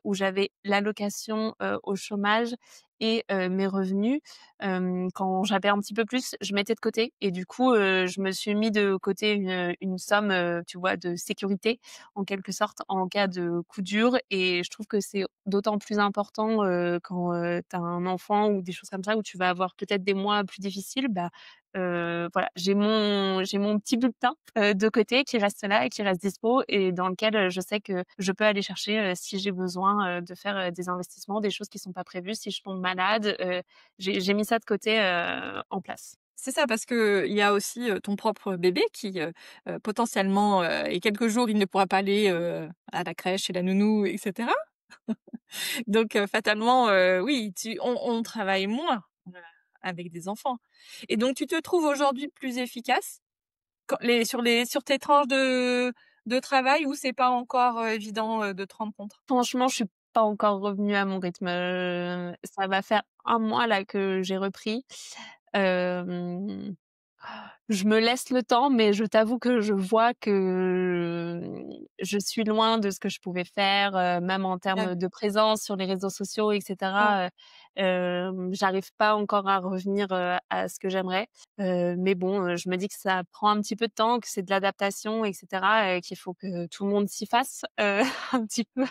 où j'avais l'allocation, au chômage et mes revenus, quand j'avais un petit peu plus, je mettais de côté et du coup, je me suis mis de côté une somme, tu vois, de sécurité en quelque sorte en cas de coup dur et je trouve que c'est d'autant plus important, quand, tu as un enfant ou des choses comme ça où tu vas avoir peut-être des mois plus difficiles. Bah, voilà, j'ai mon petit bulletin, de côté qui reste là et qui reste dispo et dans lequel, je sais que je peux aller chercher, si j'ai besoin, de faire, des investissements, des choses qui sont pas prévues, si je tombe malade, j'ai mis ça de côté, en place. C'est ça, parce qu'il y a aussi, ton propre bébé qui, potentiellement, et quelques jours, il ne pourra pas aller, à la crèche, chez la nounou et cetera. Donc fatalement, oui, on travaille moins, avec des enfants et donc tu te trouves aujourd'hui plus efficace quand sur tes tranches de travail où c'est pas encore, évident, de te rendre compte? Franchement, je suis pas encore revenue à mon rythme, ça va faire 1 mois là que j'ai repris. Hem, je me laisse le temps, mais je t'avoue que je vois que je suis loin de ce que je pouvais faire, même en termes D'accord. de présence sur les réseaux sociaux et cetera, j'arrive pas encore à revenir, à ce que j'aimerais, mais bon, je me dis que ça prend un petit peu de temps, que c'est de l'adaptation et cetera, qu'il faut que tout le monde s'y fasse, un petit peu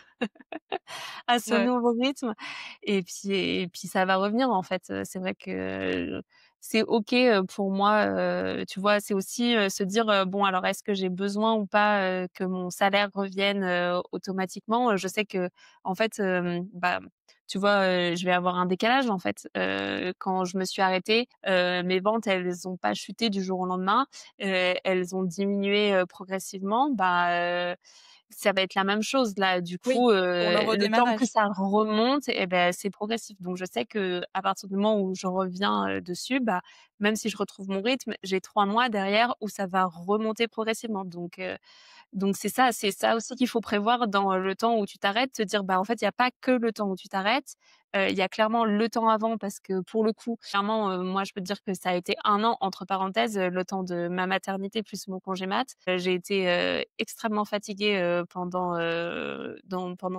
à ce Ouais. nouveau rythme et puis ça va revenir en fait, c'est vrai que c'est OK, pour moi, tu vois? C'est aussi, se dire, «Bon alors est-ce que j'ai besoin ou pas, que mon salaire revienne, automatiquement?» Je sais qu'en fait, bah, tu vois, je vais avoir un décalage en fait, quand je me suis arrêtée, mes ventes elles ont pas chuté du jour au lendemain, elles ont diminué, progressivement. Bah, ça va être la même chose là. Du Oui, coup, pour le le temps que redémarrage. ça remonte et ben c'est progressif. Donc je sais qu'à partir du moment où je reviens, dessus, bah, même si je retrouve mon rythme, j'ai 3 mois derrière où ça va remonter progressivement. Donc c'est ça aussi qu'il faut prévoir dans le temps où tu t'arrêtes, te dire: «Bah, en fait, il y a pas que le temps où tu t'arrêtes, il y a clairement le temps avant» parce que pour le coup, clairement, moi, je peux te dire que ça a été 1 an entre parenthèses, le temps de ma maternité plus mon congé mat. J'ai été, extrêmement fatiguée,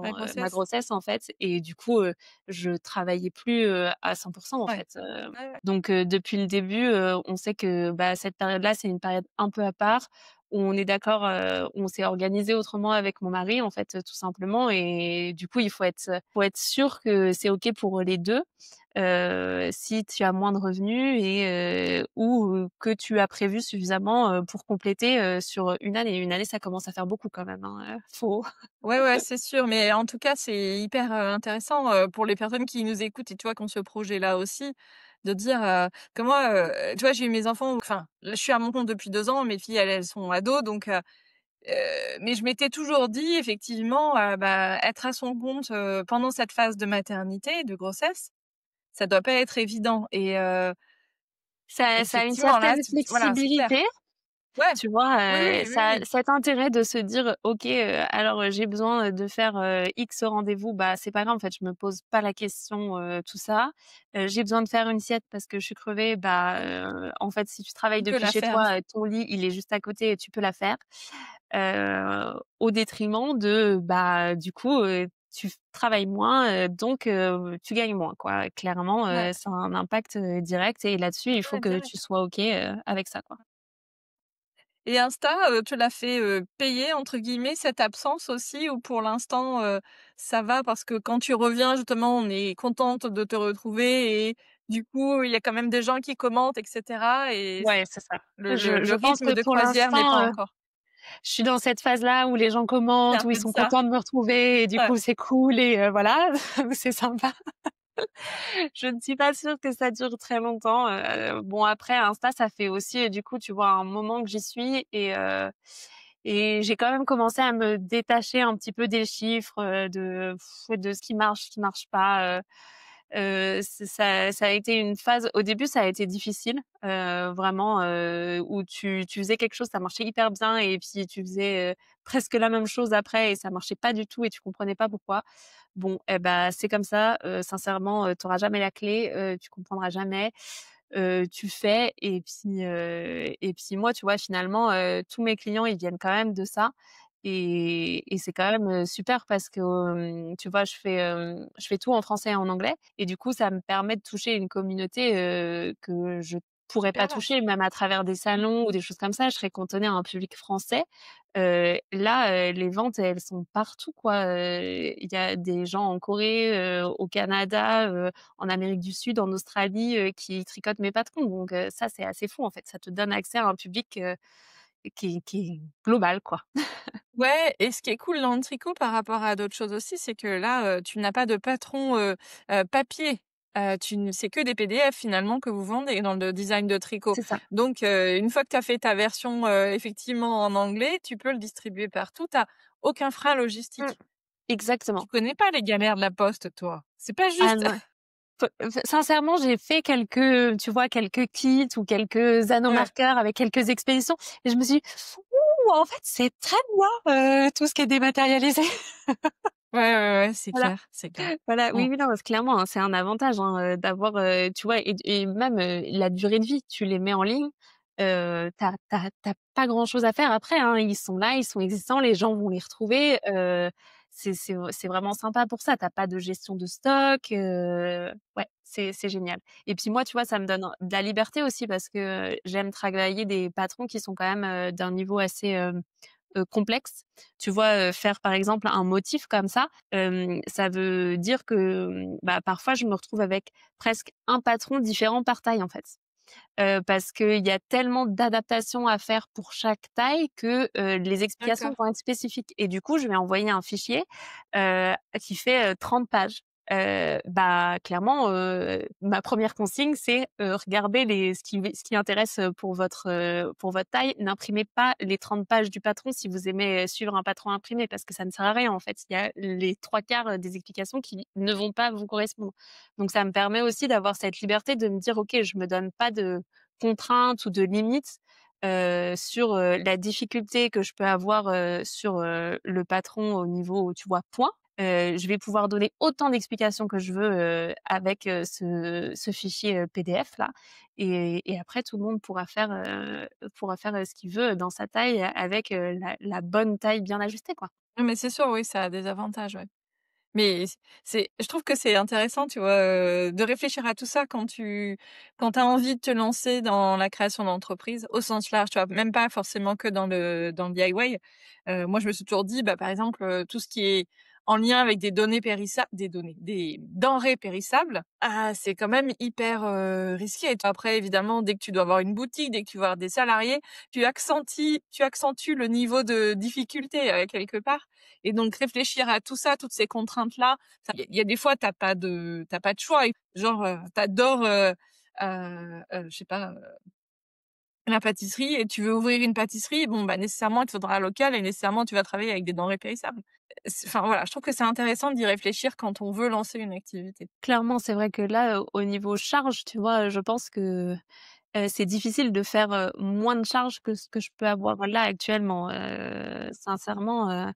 La pendant, ma grossesse? grossesse, en fait et du coup, je travaillais plus, à 100 en Ouais. fait, Ouais, ouais. donc depuis le début, on sait que, bah, cette période-là, c'est une période un peu à part où on est d'accord, où on s'est organisé autrement avec mon mari, en fait, tout simplement et du coup, il faut être sûr que c'est OK pour les 2. si tu as moins de revenus ou que tu as prévu suffisamment, pour compléter, sur une année. Une année, ça commence à faire beaucoup quand même, hein, faut Ouais, ouais, c'est sûr, mais en tout cas, c'est hyper, intéressant, pour les personnes qui nous écoutent et tu vois, qui ont ce projet-là aussi, de dire, que moi, tu vois, j'ai eu mes enfants enfin, là, je suis à mon compte depuis 2 ans, mes filles, elles sont ados, donc mais je m'étais toujours dit effectivement, bah, être à son compte, pendant cette phase de maternité, de grossesse, ça doit pas être évident et ça a une effectivement là, certaine tu voilà, c'est clair. flexibilité. Ouais, Tu vois, oui, oui, oui, ça oui, cet intérêt de se dire: «OK, alors, j'ai besoin, de faire, X rendez-vous, bah, c'est pas grave, en fait, je me pose pas la question, tout ça. J'ai besoin de faire une sieste parce que je suis crevée, bah, en fait, si tu travailles tu peux depuis la chez faire. toi, ton lit, il est juste à côté et tu peux la faire». Au détriment de, bah, du coup, tu travailles moins, donc tu gagnes moins, quoi. Clairement, Ouais, ça a un impact, direct et là-dessus, il faut ouais, que tu direct. sois OK, avec ça, quoi. Et Insta, tu l'as fait, «payer» entre guillemets cette absence aussi ou pour l'instant, ça va parce que quand tu reviens justement, on est contente de te retrouver et du coup, il y a quand même des gens qui commentent et cetera et Ouais, c'est ça. le Je pense rythme que de pour croisière n'est pas l'instant, encore je suis dans cette phase-là où les gens commentent, un où ils peu de sont ça. contents de me retrouver et du Ouais. coup, c'est cool et voilà, c'est sympa. Je ne suis pas sûre que ça dure très longtemps. Bon après Insta, ça fait aussi du coup, tu vois, un moment que j'y suis et j'ai quand même commencé à me détacher un petit peu des chiffres, de ce qui marche pas. Ça a été une phase au début, ça a été difficile, vraiment, où tu faisais quelque chose, ça marchait hyper bien et puis tu faisais, presque la même chose après et ça marchait pas du tout et tu comprenais pas pourquoi. Bon, eh ben, c'est comme ça, sincèrement, tu auras jamais la clé, tu comprendras jamais. Tu fais et puis moi, tu vois, finalement, tous mes clients, ils viennent quand même de ça et c'est quand même, super parce que, tu vois, je fais tout en français et en anglais et du coup, ça me permet de toucher une communauté, que je pourrais pas Super vaste. toucher, même à travers des salons ou des choses comme ça. Je serais cantonnée à un public français. Là, les ventes, elles sont partout, quoi. Il y a des gens en Corée, au Canada, en Amérique du Sud, en Australie, qui tricotent mes patrons. Donc ça, c'est assez fou, en fait. Ça te donne accès à un public, qui est global, quoi. Ouais et ce qui est cool dans le tricot par rapport à d'autres choses aussi, c'est que là, tu n'as pas de patron, papier. Tu ne c'est que des PDF finalement que vous vendez dans le design de tricot. C'est ça. Donc une fois que tu as fait ta version, effectivement en anglais, tu peux le distribuer partout. Tu as aucun frein Mmh. logistique. Tu Exactement. connais pas les galères de la poste toi? C'est pas Ah juste. non, sincèrement, j'ai fait quelques, tu vois, quelques kits ou quelques anneaux Ouais. marqueurs avec quelques expéditions et je me suis dit: «Ouh, en fait, c'est très bien, tout ce qui est dématérialisé». Ouais, ouais, ouais, c'est Voilà. clair, c'est clair. Voilà, Mmh. oui, oui, non, parce que clairement, hein, c'est un avantage, hein, d'avoir, tu vois et même, la durée de vie, tu les mets en ligne, tu as pas grand chose à faire après, hein. Ils sont là, ils sont existants, les gens vont les retrouver, c'est vraiment sympa pour ça. Tu as pas de gestion de stock, ouais, c'est génial et puis moi, tu vois, ça me donne de la liberté aussi parce que j'aime travailler des patrons qui sont quand même, d'un niveau assez, complexe. Tu vois, faire par exemple un motif comme ça veut dire que, bah, parfois je me retrouve avec presque un patron différent par taille, en fait. Parce qu'il y a tellement d'adaptations à faire pour chaque taille que, les explications D'accord. vont être spécifiques et du coup, je vais envoyer un fichier, qui fait, 30 pages. Bah, clairement, ma première consigne, c'est, regardez ce qui intéresse, pour votre taille. N'imprimez pas les 30 pages du patron si vous aimez suivre un patron imprimé parce que ça ne sert à rien, en fait. Il y a les 3/4 des explications qui ne vont pas vous correspondre. Donc ça me permet aussi d'avoir cette liberté de me dire: «OK, je me donne pas de contraintes ou de limites, sur, la difficulté que je peux avoir, sur, le patron au niveau, tu vois, point. Je vais pouvoir donner autant d'explications que je veux, avec, ce fichier, PDF là et après tout le monde pourra faire, ce qu'il veut dans sa taille avec, la bonne taille bien ajustée, quoi. Non mais c'est sûr, oui, ça a des avantages, ouais. Mais c'est je trouve que c'est intéressant, tu vois, de réfléchir à tout ça quand tu as envie de te lancer dans la création d'entreprise au sens large, tu vois? Même pas forcément que dans le DIY. Moi, je me suis toujours dit, bah, par exemple, tout ce qui est en lien avec des denrées périssables, ah, c'est quand même hyper risqué. Après, évidemment, dès que tu dois avoir une boutique, dès que tu dois avoir des salariés, tu accentues le niveau de difficulté quelque part. Et donc réfléchir à tout ça, toutes ces contraintes-là, il y a des fois t'as pas de choix. Genre, t'adores, je sais pas, la pâtisserie et tu veux ouvrir une pâtisserie, bon, bah, nécessairement, il te faudra un local et nécessairement, tu vas travailler avec des denrées périssables. Enfin, voilà, je trouve que c'est intéressant d'y réfléchir quand on veut lancer une activité. Clairement, c'est vrai que là, au niveau charge, tu vois, je pense que, c'est difficile de faire, moins de charges que ce que je peux avoir là actuellement. Sincèrement,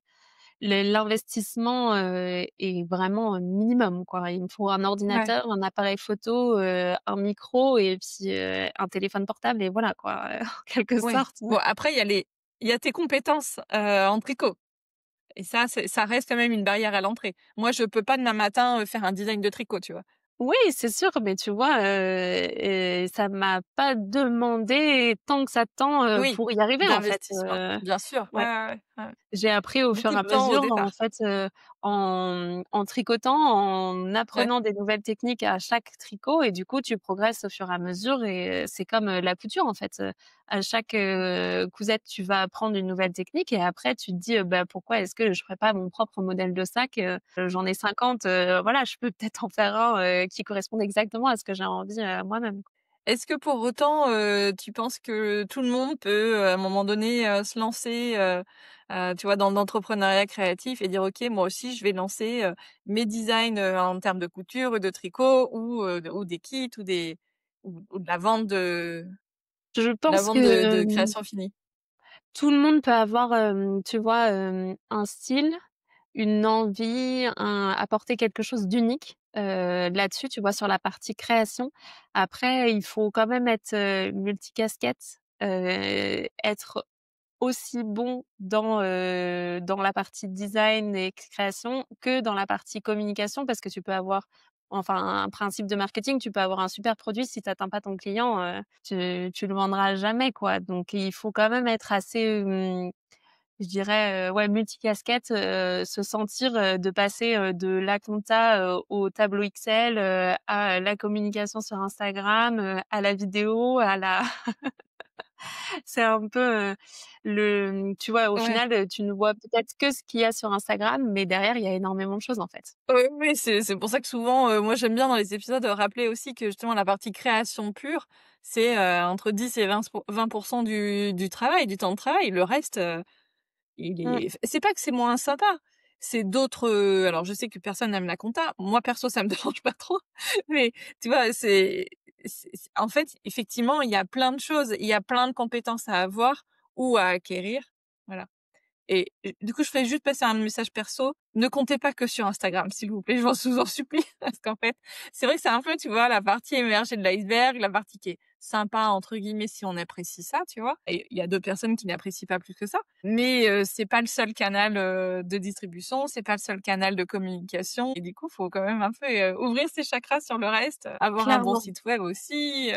l'investissement, est vraiment, minimum, quoi. Il me faut un Ouais, ordinateur, un appareil photo, un micro et puis, un téléphone portable et voilà, quoi, en quelque ouais. sorte. Bon, après, il y a tes compétences, en tricot et ça reste quand même une barrière à l'entrée. Moi, je peux pas demain matin, faire un design de tricot, tu vois? Oui, c'est sûr, mais tu vois, ça m'a pas demandé tant que ça de temps, Oui, pour y arriver, en fait, d'investissement, bien sûr. Ouais, ouais. ouais, ouais, ouais. J'ai appris au fur Beaucoup et de à temps au mesure, en départ. fait, en tricotant, en Ouais. apprenant des nouvelles techniques à chaque tricot et du coup, tu progresses au fur et à mesure et c'est comme, la couture, en fait, à chaque, cousette, tu vas apprendre une nouvelle technique et après tu te dis: «Bah, pourquoi est-ce que je ferais pas mon propre modèle de sac?» J'en ai 50, voilà, je peux peut-être en faire un, qui corresponde exactement à ce que j'ai envie, moi-même. Est-ce que pour autant, tu penses que tout le monde peut, à un moment donné, se lancer, tu vois, dans l'entrepreneuriat créatif et dire: «OK, moi aussi je vais lancer, mes designs, en termes de couture ou de tricot ou des kits ou de Je la pense vente que, de créations finies». tout le monde peut avoir, tu vois, un style, une envie, apporter quelque chose d'unique, là-dessus, tu vois, sur la partie création. Après, il faut quand même être, multicasquette, être aussi bon dans la partie design et création que dans la partie communication parce que tu peux avoir enfin un principe de marketing, tu peux avoir un super produit si tu atteins pas ton client, tu le vendras jamais, quoi. Donc il faut quand même être assez, je dirais, ouais multicasquette, se sentir, de passer, de la compta, au tableau Excel, à la communication sur Instagram, à la vidéo, à la c'est un peu, tu vois, au Ouais. final, tu ne vois peut-être que ce qu'il y a sur Instagram, mais derrière, il y a énormément de choses, en fait. Oui, oui, c'est pour ça que souvent, moi j'aime bien dans les épisodes, rappeler aussi que justement la partie création pure, c'est, entre 10 et 20 du travail, du temps de travail. Le reste, il Mmh. c'est pas que c'est moins sympa, c'est d'autres, alors je sais que personne n'aime la compta. Moi perso, ça me dérange pas trop, mais tu vois, c'est en fait, effectivement, il y a plein de choses, il y a plein de compétences à avoir ou à acquérir. Voilà. Et du coup, je ferais juste passer un message perso. Ne comptez pas que sur Instagram, s'il vous plaît, je vous en supplie. Parce qu'en fait, c'est vrai que c'est un peu, tu vois, la partie émergée de l'iceberg, la partie qui est «sympa» entre guillemets si on apprécie ça, tu vois? Et il y a d'autres personnes qui n'apprécient pas plus que ça. Mais, c'est pas le seul canal, de distribution, c'est pas le seul canal de communication et du coup, faut quand même un peu, ouvrir ses chakras sur le reste, avoir un bon Clairement. site web aussi,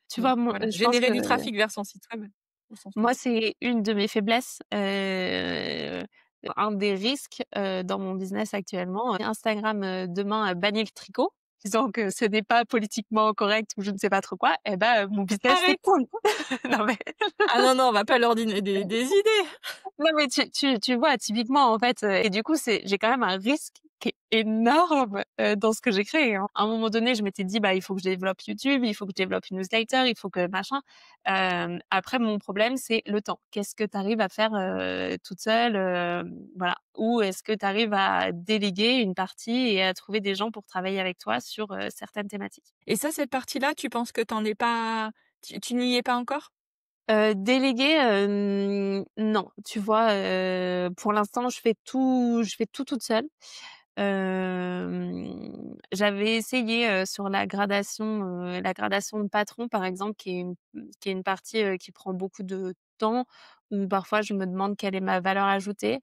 Tu bon, vois, moi, voilà, je pense générer que du trafic vers son site web au sens moi, large. c'est une de mes faiblesses, un des risques, dans mon business actuellement. Instagram, demain, bannit le tricot, disant que ce n'est pas politiquement correct ou je ne sais pas trop quoi et ben, mon business Arrête! s'écroule. Non mais Ah non, non, on va pas leur donner des idées. non, mais tu vois, typiquement, en fait, et du coup, j'ai quand même un risque qui est énorme, dans ce que j'ai créé, hein. À un moment donné, je m'étais dit: «Bah, il faut que je développe YouTube, il faut que je développe une newsletter, il faut que machin». Après mon problème, c'est le temps. Qu'est-ce que tu arrives à faire, toute seule, voilà. Ou est-ce que tu arrives à déléguer une partie et à trouver des gens pour travailler avec toi sur, certaines thématiques? Et ça, cette partie-là, tu penses que tu n'y es pas encore? Déléguer, non. Tu vois, pour l'instant, je fais tout toute seule. J'avais essayé, sur la gradation de patron, par exemple, qui est une partie, qui prend beaucoup de temps, où parfois je me demande quelle est ma valeur ajoutée.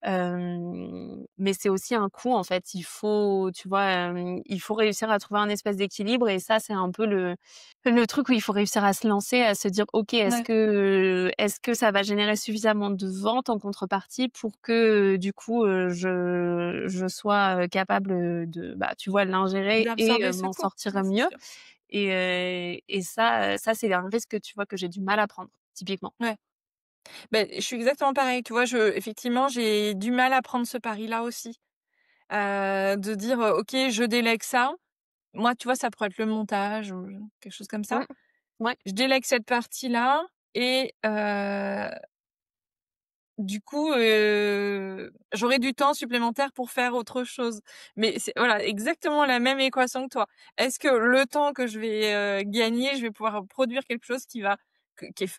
Mais c'est aussi un coût, en fait. Il faut, tu vois, il faut réussir à trouver un espèce d'équilibre et ça, c'est un peu le truc où il faut réussir à se lancer, à se dire: «OK, Ouais. est-ce que ça va générer suffisamment de ventes en contrepartie pour que, du coup, je sois, capable, de, bah, tu vois, l'ingérer et D'absorber ce m'en coût. sortir Ouais, c'est mieux?» sûr. Et ça, c'est un risque, tu vois, que j'ai du mal à prendre, typiquement. Ouais. Ben, je suis exactement pareil, tu vois? Effectivement, j'ai du mal à prendre ce pari-là aussi, de dire, «OK, je délègue ça». Moi, tu vois, ça pourrait être le montage ou quelque chose comme ça. Mmh. Ouais. Je délègue cette partie-là et du coup, j'aurai du temps supplémentaire pour faire autre chose. Mais c'est voilà, exactement la même équation que toi. Est-ce que le temps que je vais, gagner, je vais pouvoir produire quelque chose qui est f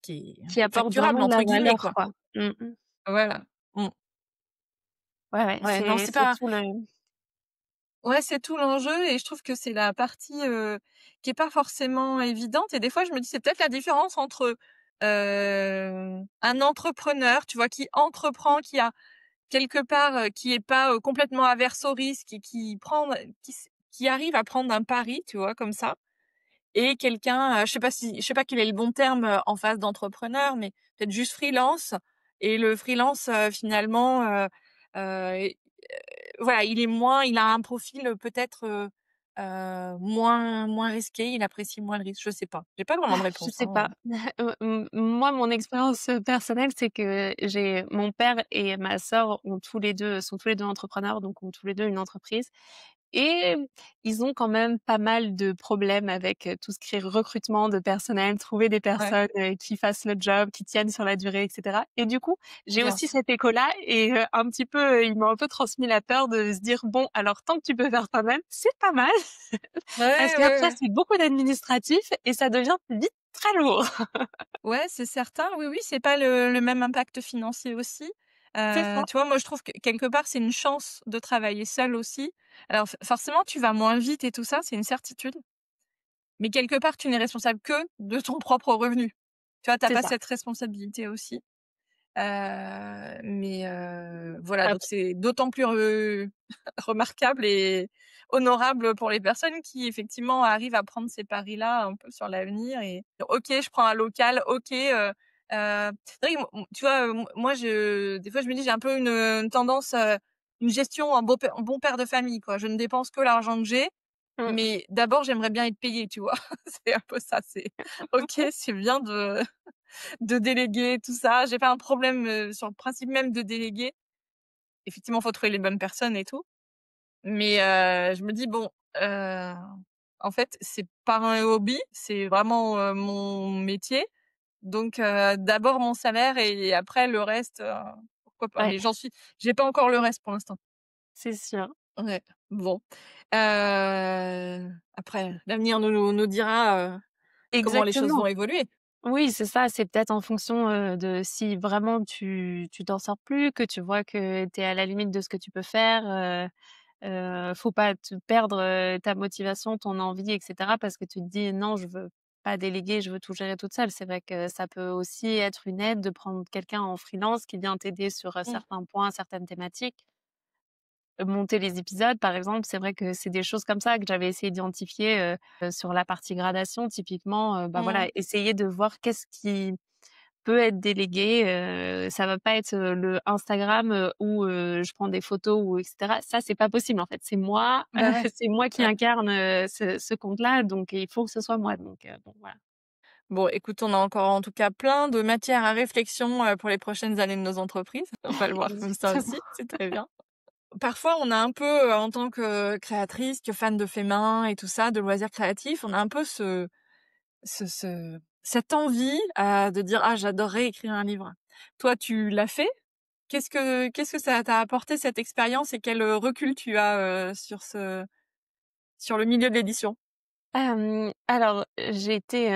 qui est Qui apporte «facturable» vraiment de la entre guillemets, valeur, quoi? quoi. Mmh mh. Voilà. Mmh. Ouais, ouais, Ouais, non, c'est tout le ouais, c'est tout l'enjeu et je trouve que c'est la partie, qui est pas forcément évidente et des fois je me dis: «C'est peut-être la différence entre, un entrepreneur, tu vois, qui entreprend, qui a quelque part, qui est pas, complètement averse au risque et qui arrive à prendre un pari, tu vois, comme ça et quelqu'un, je sais pas quel est le bon terme, en face d'entrepreneur, mais peut-être juste freelance et le freelance, finalement, heu, voilà, il a un profil, peut-être, moins risqué, il apprécie moins le risque, je sais pas. J'ai pas vraiment de je réponse, sais hein, pas. Moi, mon expérience, personnelle, c'est que j'ai mon père et ma sœur sont tous les 2 entrepreneurs, donc ont tous les 2 une entreprise et ils ont quand même pas mal de problèmes avec, tout ce qui est recrutement de personnel, trouver des Ouais, personnes, qui fassent le job, qui tiennent sur la durée et cetera et du coup, j'ai bien aussi sûr. cet écho-là et un petit peu, ils m'ont un peu transmis la peur de se dire: «Bon, alors tant que tu peux faire toi-même, c'est pas mal». Parce Ouais, ouais, qu'après, ouais. c'est beaucoup d'administratif et ça devient vite très lourd. Ouais, c'est certain. Oui, oui, c'est pas le même impact financier aussi. C'est ça. Tu vois, moi, je trouve que quelque part, c'est une chance de travailler seul aussi. Alors forcément, tu vas moins vite et tout ça, c'est une certitude. Mais quelque part, tu n'es responsable que de ton propre revenu. Tu vois, tu as C'est pas ça. cette responsabilité aussi. Voilà, Ap donc c'est d'autant plus remarquable et honorable pour les personnes qui effectivement arrivent à prendre ces paris-là un peu sur l'avenir et OK, je prends un local, OK, c'est vrai que tu vois, moi des fois je me dis j'ai un peu une tendance, une gestion en bon père de famille quoi. Je ne dépense que l'argent que j'ai, mmh. mais d'abord j'aimerais bien être payée, tu vois? C'est un peu ça, c'est OK, c'est bien de déléguer tout ça. J'ai pas un problème, sur le principe même de déléguer. Effectivement, faut trouver les bonnes personnes et tout. Mais, je me dis: «Bon, heu, en fait, c'est pas un hobby, c'est vraiment, mon métier. Donc, d'abord mon salaire et après le reste, pourquoi pas?» Ouais, mais j'ai pas encore le reste pour l'instant. c'est sûr. Ouais, bon. Après l'avenir nous dira, comment les choses Exactement. vont évoluer. Oui, c'est ça, c'est peut-être en fonction, de si vraiment tu t'en sors plus, que tu vois que tu es à la limite de ce que tu peux faire, faut pas te perdre, ta motivation, ton envie et cetera parce que tu te dis: «Non, je veux pas déléguer, je veux tout gérer toute seule». C'est vrai que ça peut aussi être une aide de prendre quelqu'un en freelance qui vient t'aider sur, Mmh, certains points, certaines thématiques. Monter les épisodes, par exemple, c'est vrai que c'est des choses comme ça que j'avais essayé d'identifier, sur la partie gradation typiquement, bah, voilà, mmh. essayer de voir qu'est-ce qui peut être délégué, ça va pas être, le Instagram, où, je prends des photos ou et cetera. Ça, c'est pas possible, en fait. C'est moi, Bah, ouais, c'est moi qui ouais. incarne, ce compte-là, donc il faut que ce soit moi, donc bon, voilà. Bon, écoute, on a encore en tout cas plein de matière à réflexion, pour les prochaines années de nos entreprises. On va le voir comme ça Exactement. aussi, c'est très bien. Parfois, on a un peu, en tant que créatrice, que fan de faits main et tout ça, de loisirs créatifs, on a un peu cette envie, de dire: «Ah, j'adorerais écrire un livre». Toi, tu l'as fait? Qu'est-ce que ça t'a apporté cette expérience et quel, recul tu as, sur le milieu de l'édition? Alors, j'ai été,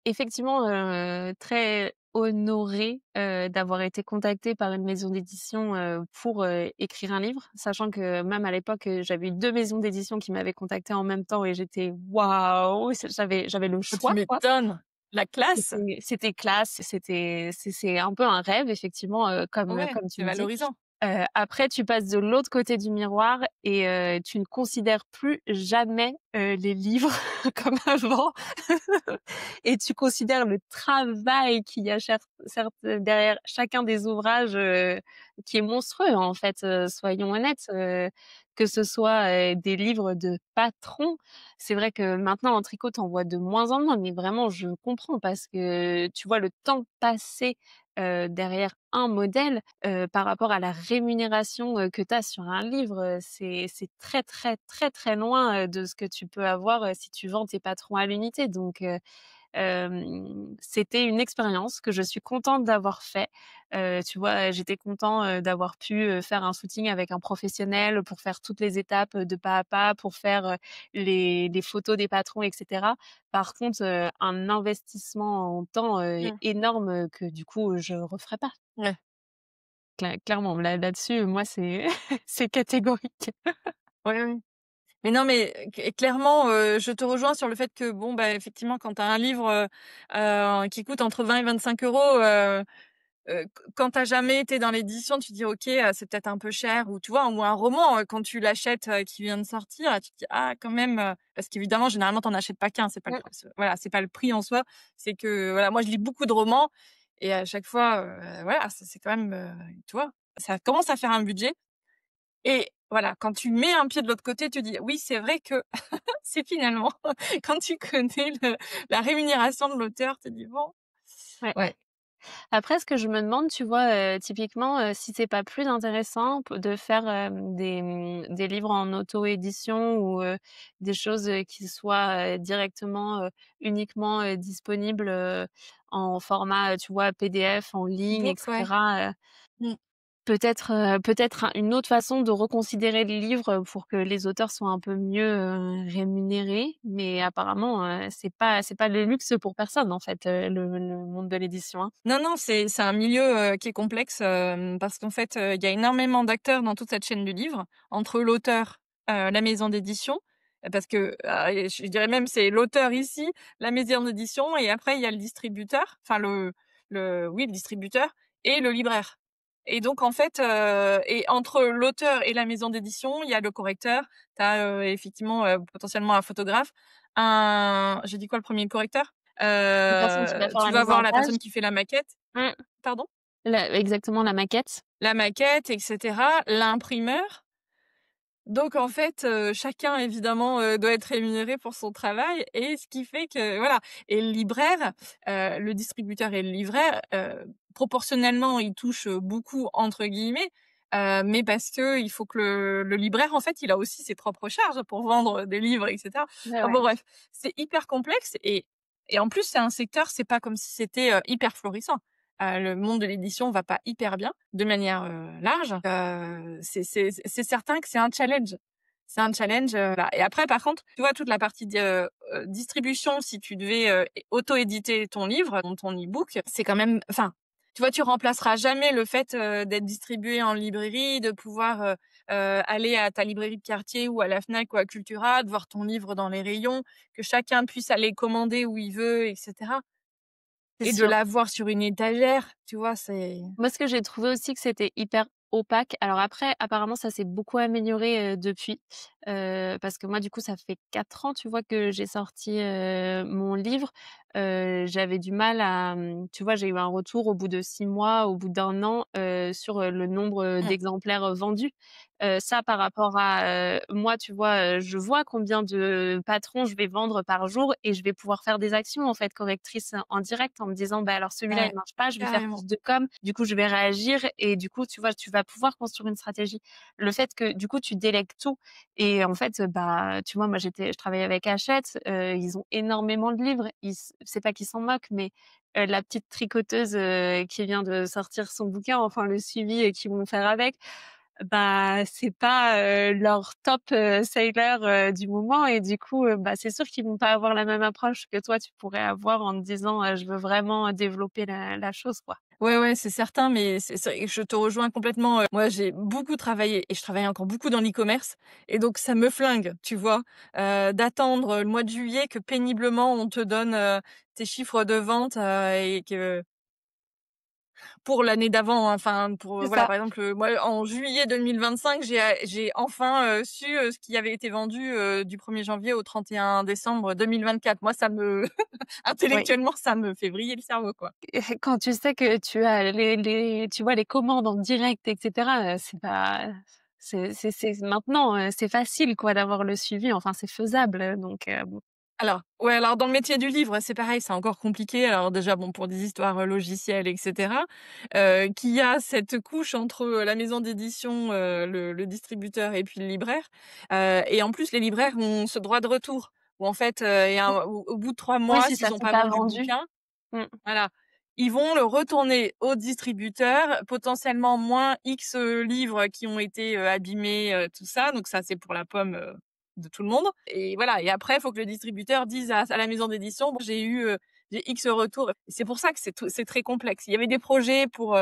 effectivement, très honorée, d'avoir été contactée par une maison d'édition, pour, écrire un livre. Sachant que même à l'époque, j'avais eu 2 maisons d'édition qui m'avaient contactée en même temps et j'étais: «Waouh!» J'avais le Oh, tu choix, quoi. m'étonnes! La classe? C'était classe, c'est un peu un rêve effectivement, Ouais, comme tu c'est le dis. valorisant. Après tu passes de l'autre côté du miroir et tu ne considères plus jamais, les livres comme avant et tu considères le travail qu'il y a certes derrière chacun des ouvrages, qui est monstrueux en fait, soyons honnêtes, que ce soit, des livres de patrons. C'est vrai que maintenant en tricot, tu en vois de moins en moins, mais vraiment je comprends parce que tu vois le temps passé, derrière un modèle, par rapport à la rémunération, que tu as sur un livre, c'est très, très, très, très loin, de ce que tu peux avoir, si tu vends tes patrons à l'unité donc c'était une expérience que je suis contente d'avoir fait. Tu vois, j'étais content, d'avoir pu, faire un footing avec un professionnel pour faire toutes les étapes, de pas à pas, pour faire, les photos des patrons et cetera. Par contre, un investissement en temps, Mmh. énorme, que du coup, je referais pas. Ouais. Clairement, là-dessus, moi, c'est c'est catégorique. Ouais, ouais. Mais non, mais clairement, je te rejoins sur le fait que bon, bah, effectivement, quand tu as un livre, qui coûte entre 20 et 25 €, quand tu as jamais été dans l'édition, tu te dis: «OK, c'est peut-être un peu cher» ou tu vois? Ou un roman, quand tu l'achètes, qui vient de sortir, tu te dis: «Ah quand même», parce qu'évidemment, généralement, tu en achètes pas qu'un, c'est pas le Mmh, voilà, c'est pas le prix en soi, c'est que voilà, moi, je lis beaucoup de romans et à chaque fois, voilà, c'est quand même, tu vois? Ça commence à faire un budget et voilà, quand tu mets un pied de l'autre côté, tu dis: «Oui, c'est vrai que c'est finalement quand tu connais la rémunération de l'auteur, tu dis: "Bon, ouais. ouais, Après, ce que je me demande, tu vois, typiquement, si c'est pas plus intéressant de faire, des livres en auto-édition ou, des choses, qui soient, directement, uniquement, disponibles, en format, tu vois, PDF, en ligne et e-book", ouais. cetera, Mmh. peut-être une autre façon de reconsidérer le livre, pour que les auteurs soient un peu mieux, rémunérés. Mais apparemment, c'est pas le luxe pour personne en fait, le monde de l'édition, hein. Non, non, c'est un milieu, qui est complexe, parce qu'en fait, il y a énormément d'acteurs dans toute cette chaîne du livre, entre l'auteur, la maison d'édition, parce que, et je dirais même c'est l'auteur ici, la maison d'édition et après il y a le distributeur, enfin le distributeur et le libraire et donc en fait, et entre l'auteur et la maison d'édition, il y a le correcteur. Tu as, effectivement, potentiellement un photographe, j'ai dit quoi le premier correcteur? La personne qui va faire Tu la vas mise voir en la page. personne qui fait la maquette. Mmh. Pardon? Exactement, la maquette. La maquette et cetera, l'imprimeur. Donc en fait, chacun évidemment, doit être rémunéré pour son travail et ce qui fait que voilà et le libraire, le distributeur et le libraire, proportionnellement, ils touchent, «beaucoup» entre guillemets, mais parce qu'il faut que le libraire, en fait, il a aussi ses propres charges pour vendre des livres et cetera. Ouais, Enfin ouais. bon bref, c'est hyper complexe et en plus, c'est un secteur, c'est pas comme si c'était, hyper florissant. Le monde de l'édition va pas hyper bien, de manière, large. C'est certain que c'est un challenge. C'est un challenge, voilà et après par contre, tu vois toute la partie distribution, si tu devais, auto-éditer ton livre, ton e-book, c'est quand même enfin, tu vois, tu remplaceras jamais le fait, d'être distribué en librairie, de pouvoir, aller à ta librairie de quartier ou à la Fnac ou à Cultura, de voir ton livre dans les rayons, que chacun puisse aller commander où il veut et cetera. C'est Et de sûr. l'avoir sur une étagère, tu vois? C'est Moi, ce que j'ai trouvé aussi que c'était hyper opaque. Alors après, apparemment, ça s'est beaucoup amélioré, depuis, parce que moi, du coup, ça fait 4 ans, tu vois, que j'ai sorti, mon livre. J'avais du mal à, tu vois, j'ai eu un retour au bout de 6 mois, au bout d'1 an, sur, le nombre, mmh, d'exemplaires, vendus. Ça, par rapport à, moi, tu vois, je vois combien de patrons je vais vendre par jour et je vais pouvoir faire des actions, en fait, correctrices en direct en me disant: «Bah, alors celui-là, ouais, il marche pas, je vais faire carrément. plus de com». Du coup, je vais réagir et du coup, tu vois, tu vas pouvoir construire une stratégie. Le fait que, du coup, tu délègues tout et en fait, bah, tu vois, moi, je travaillais avec Hachette, ils ont énormément de livres. C'est pas qu'ils s'en moquent, mais la petite tricoteuse, qui vient de sortir son bouquin, enfin le suivi, qu'ils vont faire avec, bah, c'est pas, leur top, seller, du moment et du coup, bah, c'est sûr qu'ils vont pas avoir la même approche que toi tu pourrais avoir en te disant: «Je veux vraiment développer la chose», quoi. Ouais, ouais, c'est certain, mais je te rejoins complètement. Moi, j'ai beaucoup travaillé et je travaille encore beaucoup dans l'e-commerce et donc ça me flingue, tu vois? D'attendre le mois de juillet que péniblement on te donne, tes chiffres de vente, et que pour l'année d'avant, hein, enfin pour, C'est voilà, ça. par exemple, moi en juillet 2025, j'ai enfin, su, ce qui avait été vendu, du 1er janvier au 31 décembre 2024. Moi, ça me Oui. intellectuellement, ça me fait vriller le cerveau, quoi. Et quand tu sais que tu as les tu vois les commandes en direct et cetera, c'est pas c'est maintenant, c'est facile quoi d'avoir le suivi, enfin c'est faisable, donc bon. Alors, ouais, alors dans le métier du livre, c'est pareil, c'est encore compliqué. Alors déjà, bon, pour des histoires, logicielles et cetera, qu'il y a cette couche entre, la maison d'édition, le distributeur et puis le libraire, et en plus les libraires ont ce droit de retour où en fait, et Mmh. au bout de 3 Oui, mois, si ça s'ils ont s'est pas pas vendu le vendu. bouquin, Mmh. voilà, ils vont le retourner au distributeur, potentiellement moins X, livres qui ont été, abîmés, tout ça. Donc ça, c'est pour la pomme, de tout le monde et voilà et après, il faut que le distributeur dise à la maison d'édition: «Bon, j'ai X retours». C'est pour ça que c'est très complexe. Il y avait des projets pour,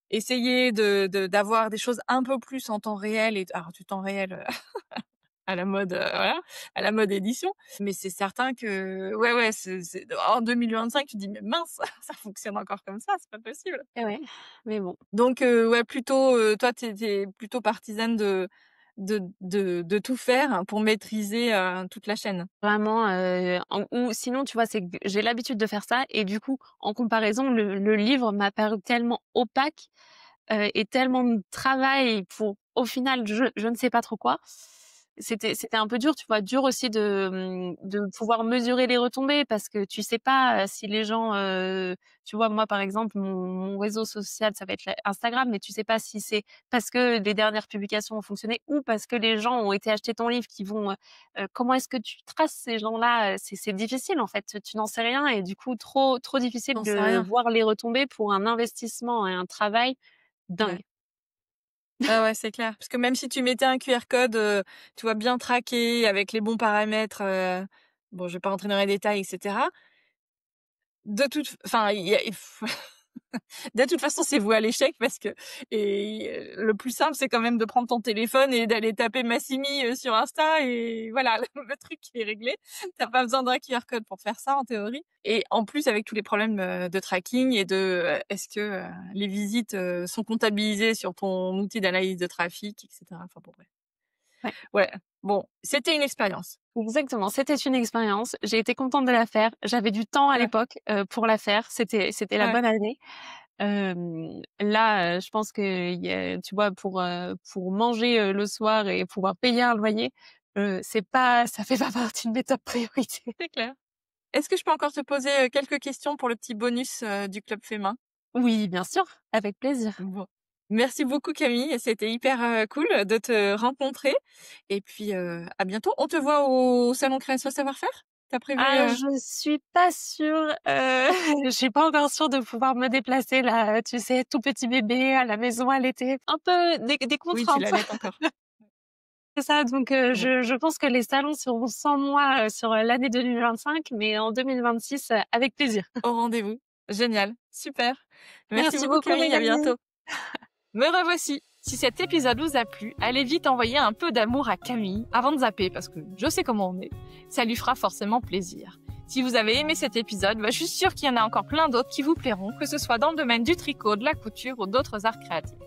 essayer d'avoir des choses un peu plus en temps réel et alors du temps réel, à la mode, voilà, à la mode édition. Mais c'est certain que ouais, ouais, c'est en 2025, tu te dis: «Mais mince, ça fonctionne encore comme ça, c'est pas possible». Et ouais, mais bon. Donc ouais, plutôt, toi, tu es plutôt partisane de tout faire pour maîtriser, toute la chaîne? Vraiment, ou sinon, tu vois, c'est que j'ai l'habitude de faire ça et du coup, en comparaison, le livre m'a paru tellement opaque, et tellement de travail pour, au final, je ne sais pas trop quoi. C'était un peu dur, tu vois? Dur aussi de pouvoir mesurer les retombées parce que tu sais pas, si les gens, tu vois, moi, par exemple, mon réseau social, ça va être Instagram, mais tu sais pas si c'est parce que les dernières publications ont fonctionné ou parce que les gens ont été acheter ton livre qui vont, comment est-ce que tu traces ces gens-là? C'est difficile, en fait, tu n'en sais rien et du coup, trop difficile J'en sais de rien. voir les retombées pour un investissement et un travail Ouais. dingue. Ah ouais, c'est clair. Parce que même si tu mettais un QR code, tu vois, bien traqué avec les bons paramètres, bon, je vais pas rentrer dans les détails et cetera. De toute enfin, il y a de toute façon, c'est voué à l'échec parce que le plus simple, c'est quand même de prendre ton téléphone et d'aller taper Massimi, sur Insta et voilà, le truc il est réglé. Tu as pas besoin d'un QR code pour faire ça en théorie et en plus avec tous les problèmes, de tracking et est-ce que, les visites, sont comptabilisées sur ton outil d'analyse de trafic et cetera. Enfin bon bref. Ouais, Ouais, bon, c'était une expérience. exactement, c'était une expérience. J'ai été contente de la faire. J'avais du temps à Ouais, l'époque, pour la faire. C'était la ouais. bonne année. Là, je pense que y a tu vois, pour manger, le soir et pouvoir payer un loyer, c'est pas ça fait pas partie de mes top priorités. C'est clair. Est-ce que je peux encore te poser, quelques questions pour le petit bonus, du club Fémin? Oui, bien sûr, avec plaisir. Bon. Merci beaucoup Camille, c'était hyper, cool de te rencontrer et puis, à bientôt. On te voit au salon création savoir-faire? Tu prévu, Ah, je suis pas sûre, je suis pas encore sûre de pouvoir me déplacer là, tu sais, tout petit bébé à la maison à l'été. Un peu des oui, tu contraintes. l'allaites encore. C'est ça, donc Bon, je pense que les salons seront sans moi, sur, l'année 2025, mais en 2026, avec plaisir. au rendez-vous. Génial, super. Merci Merci beaucoup beaucoup Camille, à Mélanie. bientôt. Me revoici. Si cet épisode vous a plu, allez vite envoyer un peu d'amour à Camille avant de zapper parce que je sais comment on est. Ça lui fera forcément plaisir. Si vous avez aimé cet épisode, je suis sûre qu'il y en a encore plein d'autres qui vous plairont, que ce soit dans le domaine du tricot, de la couture ou d'autres arts créatifs.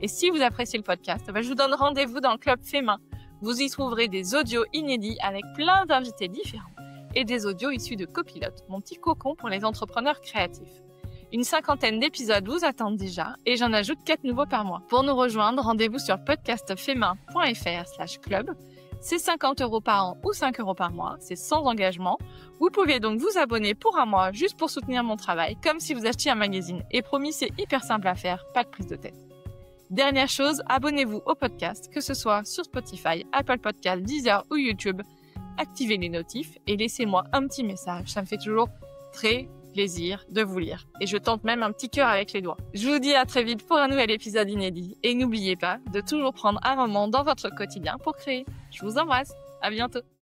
Et si vous appréciez le podcast, je vous donne rendez-vous dans le club Fémin. Vous y trouverez des audios inédits avec plein d'invités différents et des audios issus de Copilote, mon petit cocon pour les entrepreneurs créatifs. Une 50aine d'épisodes vous attendent déjà et j'en ajoute 4 nouveaux par mois. Pour nous rejoindre, rendez-vous sur podcastfemin.fr/club. C'est 50 € par an ou 5 € par mois, c'est sans engagement. Vous pouvez donc vous abonner pour un mois juste pour soutenir mon travail, comme si vous achetiez un magazine. Et promis, c'est hyper simple à faire, pas de prise de tête. Dernière chose, abonnez-vous au podcast, que ce soit sur Spotify, Apple Podcasts, Deezer ou YouTube. Activez les notifs et laissez-moi un petit message, ça me fait toujours très plaisir de vous lire. Et je tente même un petit cœur avec les doigts. Je vous dis à très vite pour un nouvel épisode inédit. Et n'oubliez pas de toujours prendre un moment dans votre quotidien pour créer. Je vous embrasse. À bientôt.